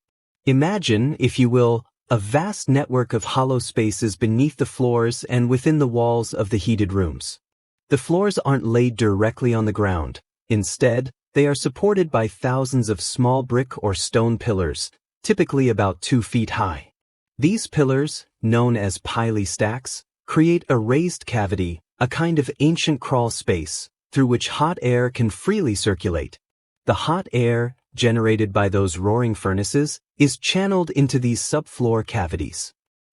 Imagine, if you will, a vast network of hollow spaces beneath the floors and within the walls of the heated rooms. The floors aren't laid directly on the ground. Instead, they are supported by thousands of small brick or stone pillars, typically about 2 feet high. These pillars, known as pili stacks, create a raised cavity, a kind of ancient crawl space, through which hot air can freely circulate. The hot air, generated by those roaring furnaces, is channeled into these subfloor cavities.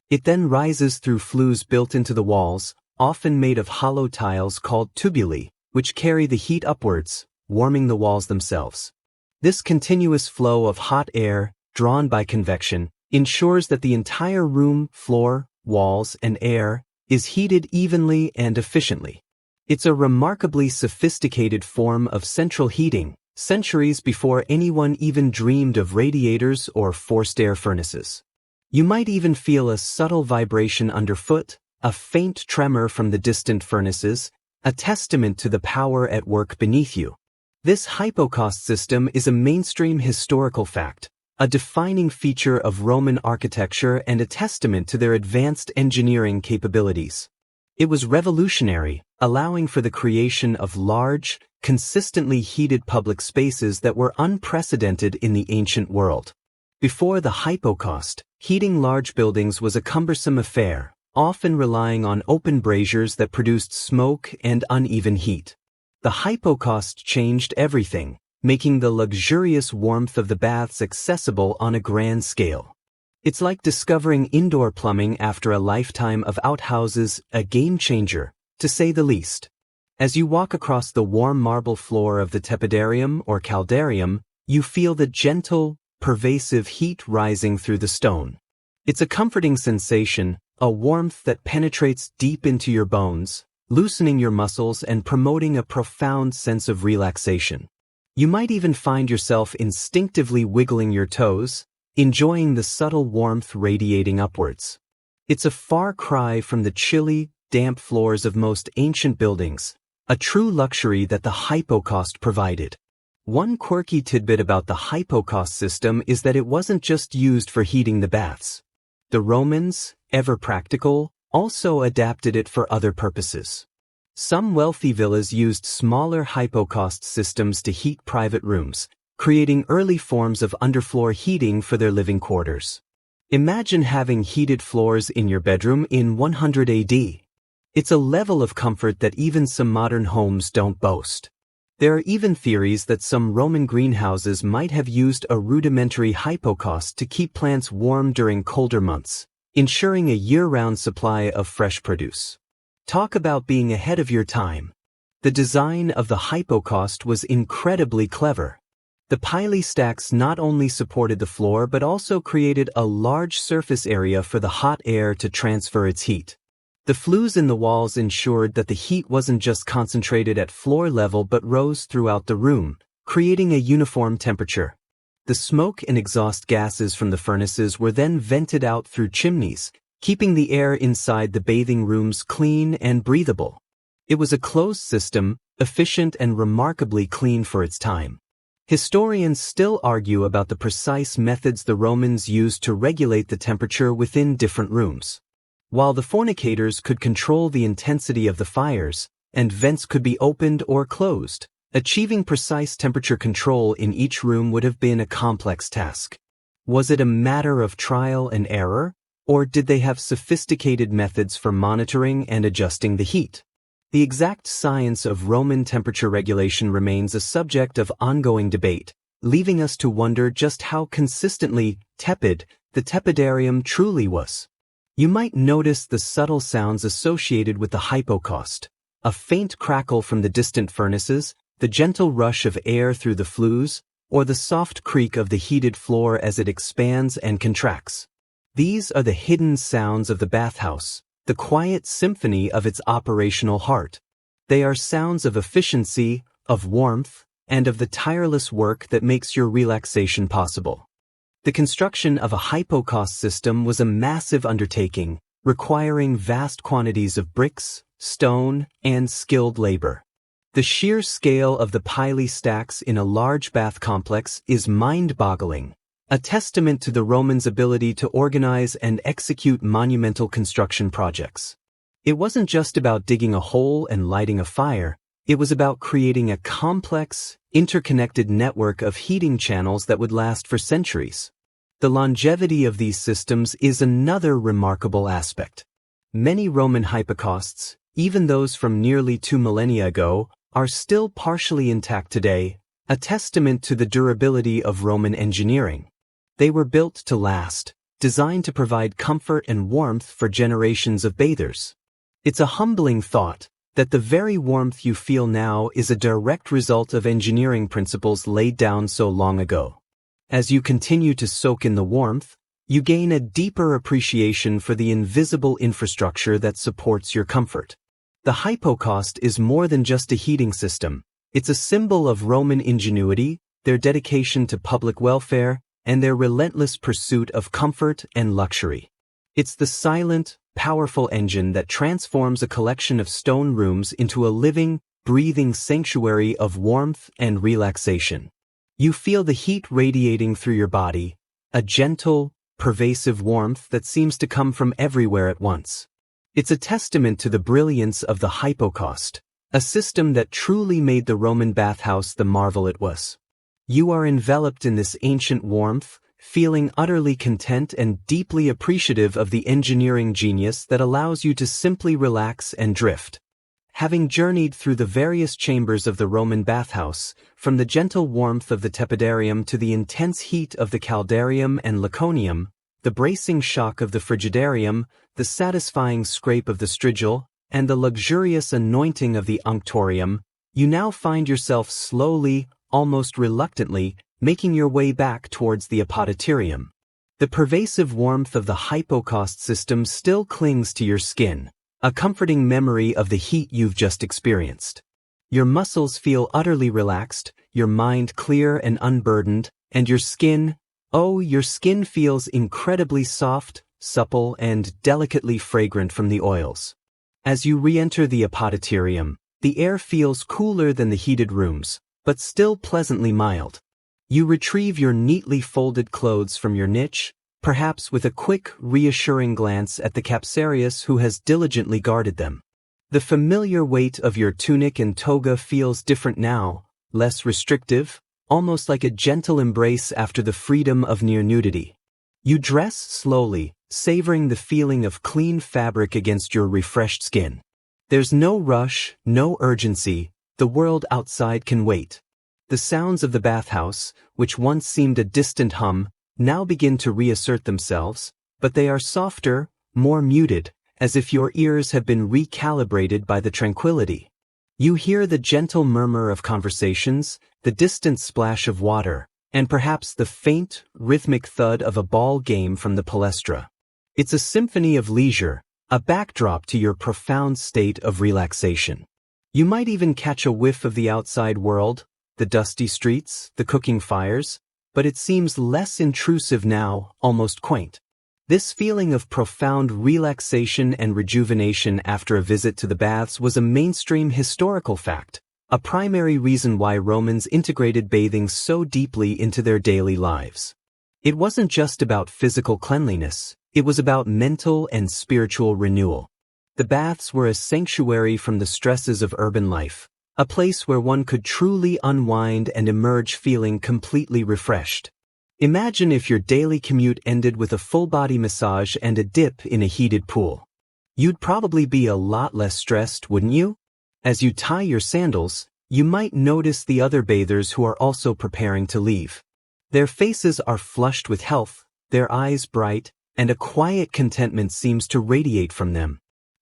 It then rises through flues built into the walls, often made of hollow tiles called tubuli, which carry the heat upwards, warming the walls themselves. This continuous flow of hot air, drawn by convection, ensures that the entire room, floor, walls, and air is heated evenly and efficiently. It's a remarkably sophisticated form of central heating, centuries before anyone even dreamed of radiators or forced air furnaces. You might even feel a subtle vibration underfoot, a faint tremor from the distant furnaces, a testament to the power at work beneath you. This hypocaust system is a mainstream historical fact, a defining feature of Roman architecture and a testament to their advanced engineering capabilities. It was revolutionary, allowing for the creation of large, consistently heated public spaces that were unprecedented in the ancient world. Before the hypocaust, Heating large buildings was a cumbersome affair, often relying on open braziers that produced smoke and uneven heat. The hypocaust changed everything, making the luxurious warmth of the baths accessible on a grand scale. It's like discovering indoor plumbing after a lifetime of outhouses, a game changer, to say the least. As you walk across the warm marble floor of the tepidarium or caldarium, you feel the gentle, pervasive heat rising through the stone. It's a comforting sensation, a warmth that penetrates deep into your bones, loosening your muscles and promoting a profound sense of relaxation. You might even find yourself instinctively wiggling your toes, enjoying the subtle warmth radiating upwards. It's a far cry from the chilly, damp floors of most ancient buildings, a true luxury that the hypocaust provided. One quirky tidbit about the hypocaust system is that it wasn't just used for heating the baths. The Romans, ever practical, also adapted it for other purposes. Some wealthy villas used smaller hypocaust systems to heat private rooms, creating early forms of underfloor heating for their living quarters. Imagine having heated floors in your bedroom in 100 AD. It's a level of comfort that even some modern homes don't boast. There are even theories that some Roman greenhouses might have used a rudimentary hypocaust to keep plants warm during colder months, ensuring a year-round supply of fresh produce. Talk about being ahead of your time. The design of the hypocaust was incredibly clever. The pile stacks not only supported the floor but also created a large surface area for the hot air to transfer its heat. The flues in the walls ensured that the heat wasn't just concentrated at floor level but rose throughout the room, creating a uniform temperature. The smoke and exhaust gases from the furnaces were then vented out through chimneys, keeping the air inside the bathing rooms clean and breathable. It was a closed system, efficient and remarkably clean for its time. Historians still argue about the precise methods the Romans used to regulate the temperature within different rooms. While the fornicators could control the intensity of the fires, and vents could be opened or closed, achieving precise temperature control in each room would have been a complex task. Was it a matter of trial and error, or did they have sophisticated methods for monitoring and adjusting the heat? The exact science of Roman temperature regulation remains a subject of ongoing debate, leaving us to wonder just how consistently tepid the tepidarium truly was. You might notice the subtle sounds associated with the hypocaust, a faint crackle from the distant furnaces, the gentle rush of air through the flues, or the soft creak of the heated floor as it expands and contracts. These are the hidden sounds of the bathhouse, the quiet symphony of its operational heart. They are sounds of efficiency, of warmth, and of the tireless work that makes your relaxation possible. The construction of a hypocaust system was a massive undertaking, requiring vast quantities of bricks, stone, and skilled labor. The sheer scale of the pile stacks in a large bath complex is mind-boggling, a testament to the Romans' ability to organize and execute monumental construction projects. It wasn't just about digging a hole and lighting a fire, it was about creating a complex, interconnected network of heating channels that would last for centuries. The longevity of these systems is another remarkable aspect. Many Roman hypocausts, even those from nearly 2 millennia ago, are still partially intact today, a testament to the durability of Roman engineering. They were built to last, designed to provide comfort and warmth for generations of bathers. It's a humbling thought that the very warmth you feel now is a direct result of engineering principles laid down so long ago. As you continue to soak in the warmth, you gain a deeper appreciation for the invisible infrastructure that supports your comfort. The hypocaust is more than just a heating system. It's a symbol of Roman ingenuity, their dedication to public welfare, and their relentless pursuit of comfort and luxury. It's the silent, powerful engine that transforms a collection of stone rooms into a living, breathing sanctuary of warmth and relaxation. You feel the heat radiating through your body, a gentle, pervasive warmth that seems to come from everywhere at once. It's a testament to the brilliance of the hypocaust, a system that truly made the Roman bathhouse the marvel it was. You are enveloped in this ancient warmth, feeling utterly content and deeply appreciative of the engineering genius that allows you to simply relax and drift. Having journeyed through the various chambers of the Roman bathhouse, from the gentle warmth of the tepidarium to the intense heat of the caldarium and laconium, the bracing shock of the frigidarium, the satisfying scrape of the strigil, and the luxurious anointing of the unctorium, you now find yourself slowly, almost reluctantly, making your way back towards the apodyterium. The pervasive warmth of the hypocaust system still clings to your skin, a comforting memory of the heat you've just experienced. Your muscles feel utterly relaxed, your mind clear and unburdened, and your skin feels incredibly soft, supple, and delicately fragrant from the oils. As you re-enter the apodyterium, the air feels cooler than the heated rooms, but still pleasantly mild. You retrieve your neatly folded clothes from your niche, perhaps with a quick, reassuring glance at the capsarius who has diligently guarded them. The familiar weight of your tunic and toga feels different now, less restrictive, almost like a gentle embrace after the freedom of near-nudity. You dress slowly, savoring the feeling of clean fabric against your refreshed skin. There's no rush, no urgency, the world outside can wait. The sounds of the bathhouse, which once seemed a distant hum, now begin to reassert themselves, but they are softer, more muted, as if your ears have been recalibrated by the tranquility. You hear the gentle murmur of conversations, the distant splash of water, and perhaps the faint, rhythmic thud of a ball game from the palestra. It's a symphony of leisure, a backdrop to your profound state of relaxation. You might even catch a whiff of the outside world, the dusty streets, the cooking fires, but it seems less intrusive now, almost quaint. This feeling of profound relaxation and rejuvenation after a visit to the baths was a mainstream historical fact, a primary reason why Romans integrated bathing so deeply into their daily lives. It wasn't just about physical cleanliness, it was about mental and spiritual renewal. The baths were a sanctuary from the stresses of urban life, a place where one could truly unwind and emerge feeling completely refreshed. Imagine if your daily commute ended with a full-body massage and a dip in a heated pool. You'd probably be a lot less stressed, wouldn't you? As you tie your sandals, you might notice the other bathers who are also preparing to leave. Their faces are flushed with health, their eyes bright, and a quiet contentment seems to radiate from them.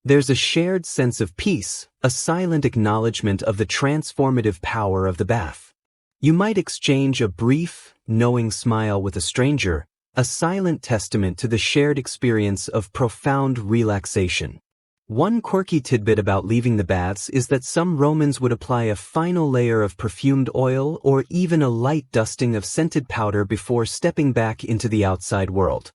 There's a shared sense of peace, a silent acknowledgement of the transformative power of the bath. You might exchange a brief, knowing smile with a stranger, a silent testament to the shared experience of profound relaxation. One quirky tidbit about leaving the baths is that some Romans would apply a final layer of perfumed oil or even a light dusting of scented powder before stepping back into the outside world.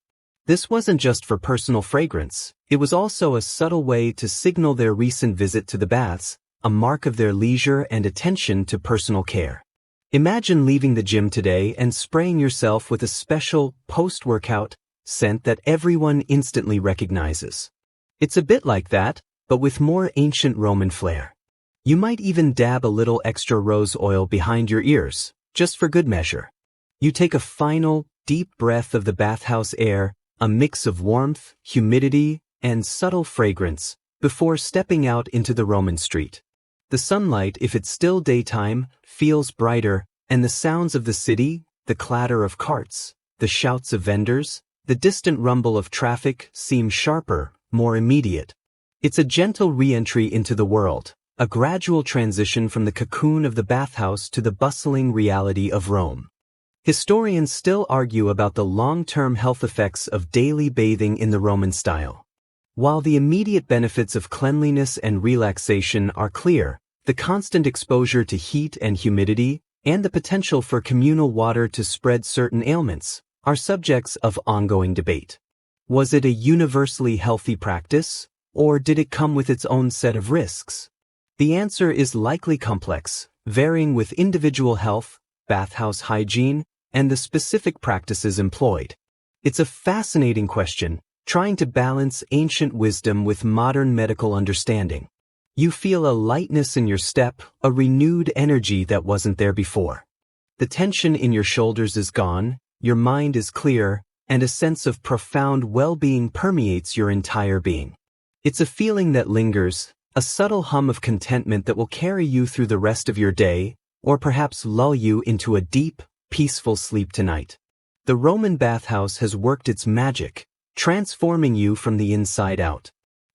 This wasn't just for personal fragrance, it was also a subtle way to signal their recent visit to the baths, a mark of their leisure and attention to personal care. Imagine leaving the gym today and spraying yourself with a special, post-workout, scent that everyone instantly recognizes. It's a bit like that, but with more ancient Roman flair. You might even dab a little extra rose oil behind your ears, just for good measure. You take a final, deep breath of the bathhouse air, a mix of warmth, humidity, and subtle fragrance, before stepping out into the Roman street. The sunlight, if it's still daytime, feels brighter, and the sounds of the city, the clatter of carts, the shouts of vendors, the distant rumble of traffic seem sharper, more immediate. It's a gentle re-entry into the world, a gradual transition from the cocoon of the bathhouse to the bustling reality of Rome. Historians still argue about the long-term health effects of daily bathing in the Roman style. While the immediate benefits of cleanliness and relaxation are clear, the constant exposure to heat and humidity, and the potential for communal water to spread certain ailments, are subjects of ongoing debate. Was it a universally healthy practice, or did it come with its own set of risks? The answer is likely complex, varying with individual health, bathhouse hygiene, and the specific practices employed. It's a fascinating question, trying to balance ancient wisdom with modern medical understanding. You feel a lightness in your step, a renewed energy that wasn't there before. The tension in your shoulders is gone, your mind is clear, and a sense of profound well-being permeates your entire being. It's a feeling that lingers, a subtle hum of contentment that will carry you through the rest of your day, or perhaps lull you into a deep, peaceful sleep tonight. The Roman bathhouse has worked its magic, transforming you from the inside out.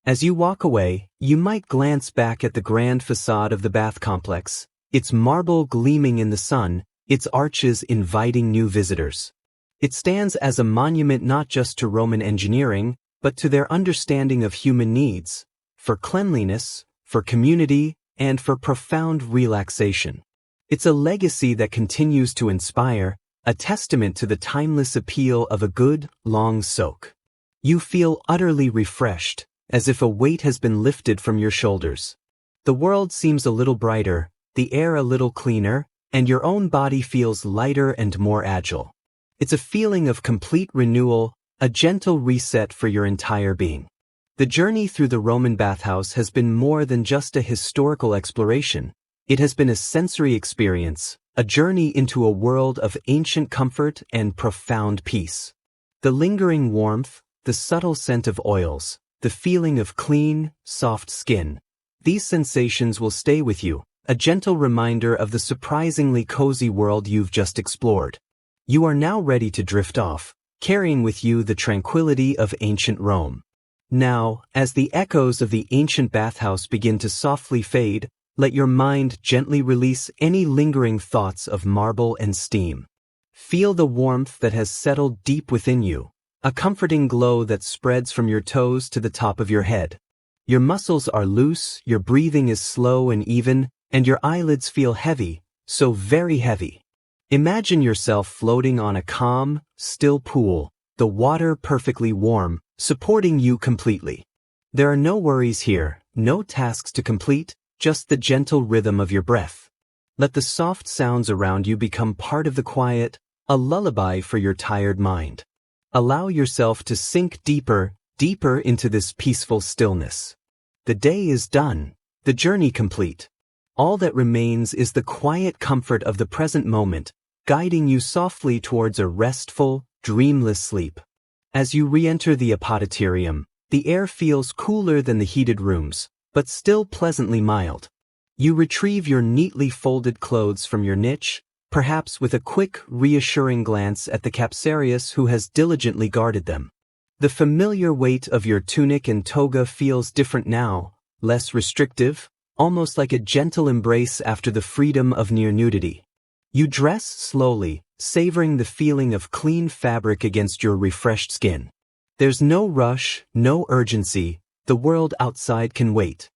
As you walk away, you might glance back at the grand facade of the bath complex, its marble gleaming in the sun, its arches inviting new visitors. It stands as a monument not just to Roman engineering, but to their understanding of human needs, for cleanliness, for community, and for profound relaxation. It's a legacy that continues to inspire, a testament to the timeless appeal of a good, long soak. You feel utterly refreshed, as if a weight has been lifted from your shoulders. The world seems a little brighter, the air a little cleaner, and your own body feels lighter and more agile. It's a feeling of complete renewal, a gentle reset for your entire being. The journey through the Roman bathhouse has been more than just a historical exploration. It has been a sensory experience, a journey into a world of ancient comfort and profound peace. The lingering warmth, the subtle scent of oils, the feeling of clean, soft skin. These sensations will stay with you, a gentle reminder of the surprisingly cozy world you've just explored. You are now ready to drift off, carrying with you the tranquility of ancient Rome. Now, as the echoes of the ancient bathhouse begin to softly fade, let your mind gently release any lingering thoughts of marble and steam. Feel the warmth that has settled deep within you, a comforting glow that spreads from your toes to the top of your head. Your muscles are loose, your breathing is slow and even, and your eyelids feel heavy, so very heavy. Imagine yourself floating on a calm, still pool, the water perfectly warm, supporting you completely. There are no worries here, no tasks to complete, just the gentle rhythm of your breath. Let the soft sounds around you become part of the quiet, a lullaby for your tired mind. Allow yourself to sink deeper, deeper into this peaceful stillness. The day is done, the journey complete. All that remains is the quiet comfort of the present moment, guiding you softly towards a restful, dreamless sleep. As you re-enter the apoditerium, the air feels cooler than the heated rooms, but still pleasantly mild. You retrieve your neatly folded clothes from your niche, perhaps with a quick, reassuring glance at the capsarius who has diligently guarded them. The familiar weight of your tunic and toga feels different now, less restrictive, almost like a gentle embrace after the freedom of near-nudity. You dress slowly, savoring the feeling of clean fabric against your refreshed skin. There's no rush, no urgency. The world outside can wait.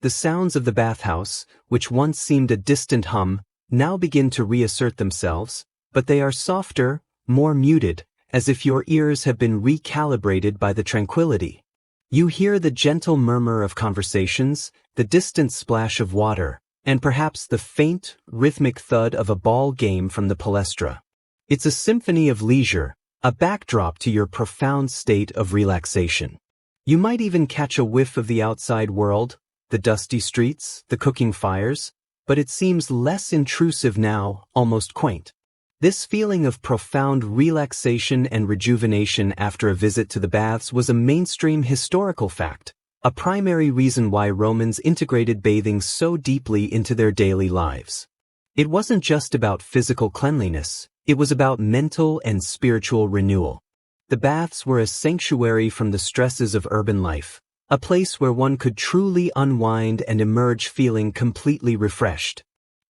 The sounds of the bathhouse, which once seemed a distant hum, now begin to reassert themselves, but they are softer, more muted, as if your ears have been recalibrated by the tranquility. You hear the gentle murmur of conversations, the distant splash of water, and perhaps the faint, rhythmic thud of a ball game from the palestra. It's a symphony of leisure, a backdrop to your profound state of relaxation. You might even catch a whiff of the outside world, the dusty streets, the cooking fires, but it seems less intrusive now, almost quaint. This feeling of profound relaxation and rejuvenation after a visit to the baths was a mainstream historical fact, a primary reason why Romans integrated bathing so deeply into their daily lives. It wasn't just about physical cleanliness, it was about mental and spiritual renewal. The baths were a sanctuary from the stresses of urban life, a place where one could truly unwind and emerge feeling completely refreshed.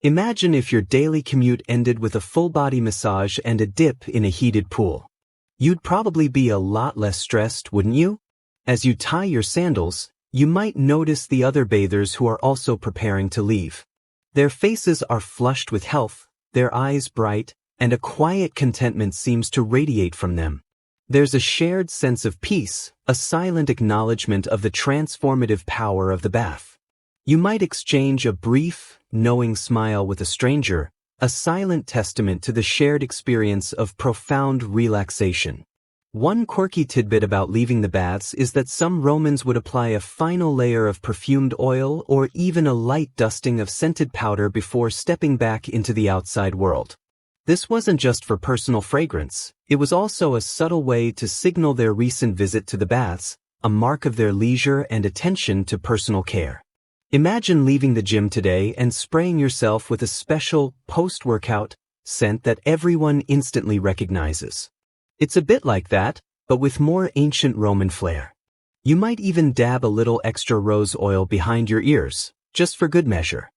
Imagine if your daily commute ended with a full-body massage and a dip in a heated pool. You'd probably be a lot less stressed, wouldn't you? As you tie your sandals, you might notice the other bathers who are also preparing to leave. Their faces are flushed with health, their eyes bright, and a quiet contentment seems to radiate from them. There's a shared sense of peace, a silent acknowledgement of the transformative power of the bath. You might exchange a brief, knowing smile with a stranger, a silent testament to the shared experience of profound relaxation. One quirky tidbit about leaving the baths is that some Romans would apply a final layer of perfumed oil or even a light dusting of scented powder before stepping back into the outside world. This wasn't just for personal fragrance, it was also a subtle way to signal their recent visit to the baths, a mark of their leisure and attention to personal care. Imagine leaving the gym today and spraying yourself with a special, post-workout, scent that everyone instantly recognizes. It's a bit like that, but with more ancient Roman flair. You might even dab a little extra rose oil behind your ears, just for good measure.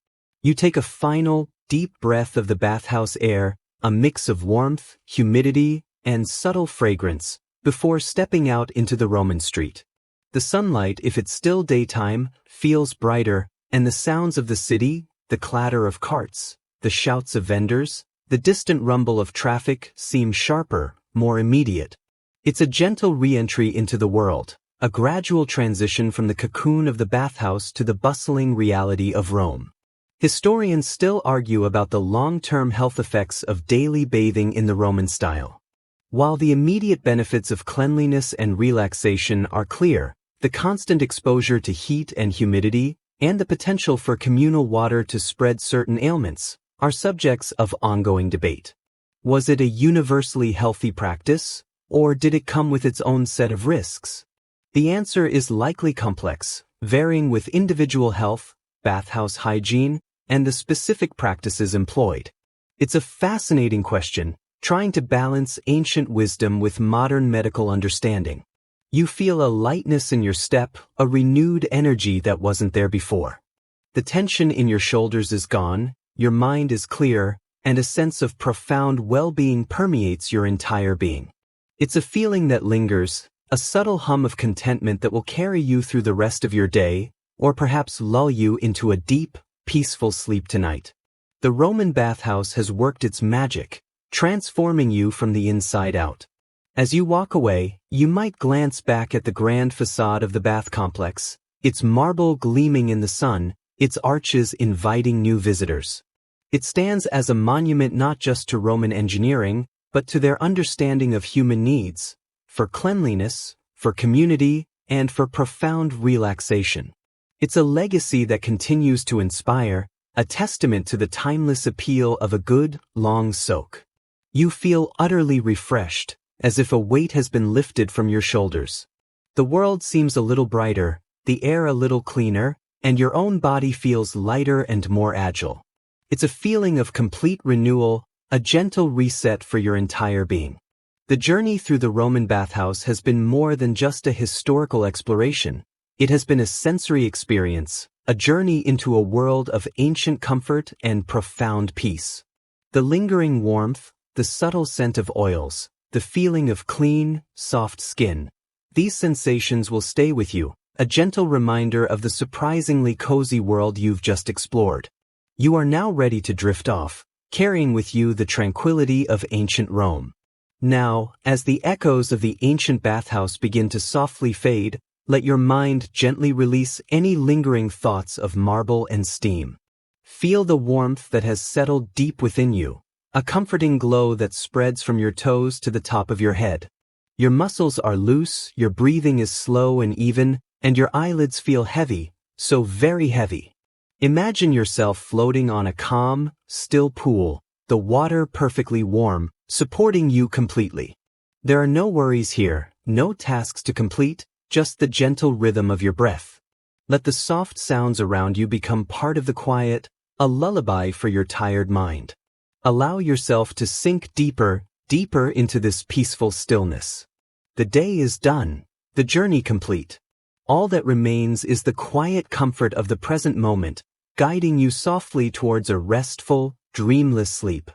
You take a final, deep breath of the bathhouse air, a mix of warmth, humidity, and subtle fragrance, before stepping out into the Roman street. The sunlight, if it's still daytime, feels brighter, and the sounds of the city, the clatter of carts, the shouts of vendors, the distant rumble of traffic seem sharper, more immediate. It's a gentle re-entry into the world, a gradual transition from the cocoon of the bathhouse to the bustling reality of Rome. Historians still argue about the long-term health effects of daily bathing in the Roman style. While the immediate benefits of cleanliness and relaxation are clear, the constant exposure to heat and humidity, and the potential for communal water to spread certain ailments, are subjects of ongoing debate. Was it a universally healthy practice, or did it come with its own set of risks? The answer is likely complex, varying with individual health, bathhouse hygiene, and the specific practices employed. It's a fascinating question, trying to balance ancient wisdom with modern medical understanding. You feel a lightness in your step, a renewed energy that wasn't there before. The tension in your shoulders is gone, your mind is clear, and a sense of profound well-being permeates your entire being. It's a feeling that lingers, a subtle hum of contentment that will carry you through the rest of your day, or perhaps lull you into a deep, peaceful sleep tonight. The Roman bathhouse has worked its magic, transforming you from the inside out. As you walk away, you might glance back at the grand facade of the bath complex, its marble gleaming in the sun, its arches inviting new visitors. It stands as a monument not just to Roman engineering, but to their understanding of human needs, for cleanliness, for community, and for profound relaxation. It's a legacy that continues to inspire, a testament to the timeless appeal of a good, long soak. You feel utterly refreshed, as if a weight has been lifted from your shoulders. The world seems a little brighter, the air a little cleaner, and your own body feels lighter and more agile. It's a feeling of complete renewal, a gentle reset for your entire being. The journey through the Roman bathhouse has been more than just a historical exploration. It has been a sensory experience, a journey into a world of ancient comfort and profound peace. The lingering warmth, the subtle scent of oils, the feeling of clean, soft skin. These sensations will stay with you, a gentle reminder of the surprisingly cozy world you've just explored. You are now ready to drift off, carrying with you the tranquility of ancient Rome. Now, as the echoes of the ancient bathhouse begin to softly fade, let your mind gently release any lingering thoughts of marble and steam. Feel the warmth that has settled deep within you, a comforting glow that spreads from your toes to the top of your head. Your muscles are loose, your breathing is slow and even, and your eyelids feel heavy, so very heavy. Imagine yourself floating on a calm, still pool, the water perfectly warm, supporting you completely. There are no worries here, no tasks to complete, just the gentle rhythm of your breath. Let the soft sounds around you become part of the quiet, a lullaby for your tired mind. Allow yourself to sink deeper, deeper into this peaceful stillness. The day is done, the journey complete. All that remains is the quiet comfort of the present moment, guiding you softly towards a restful, dreamless sleep.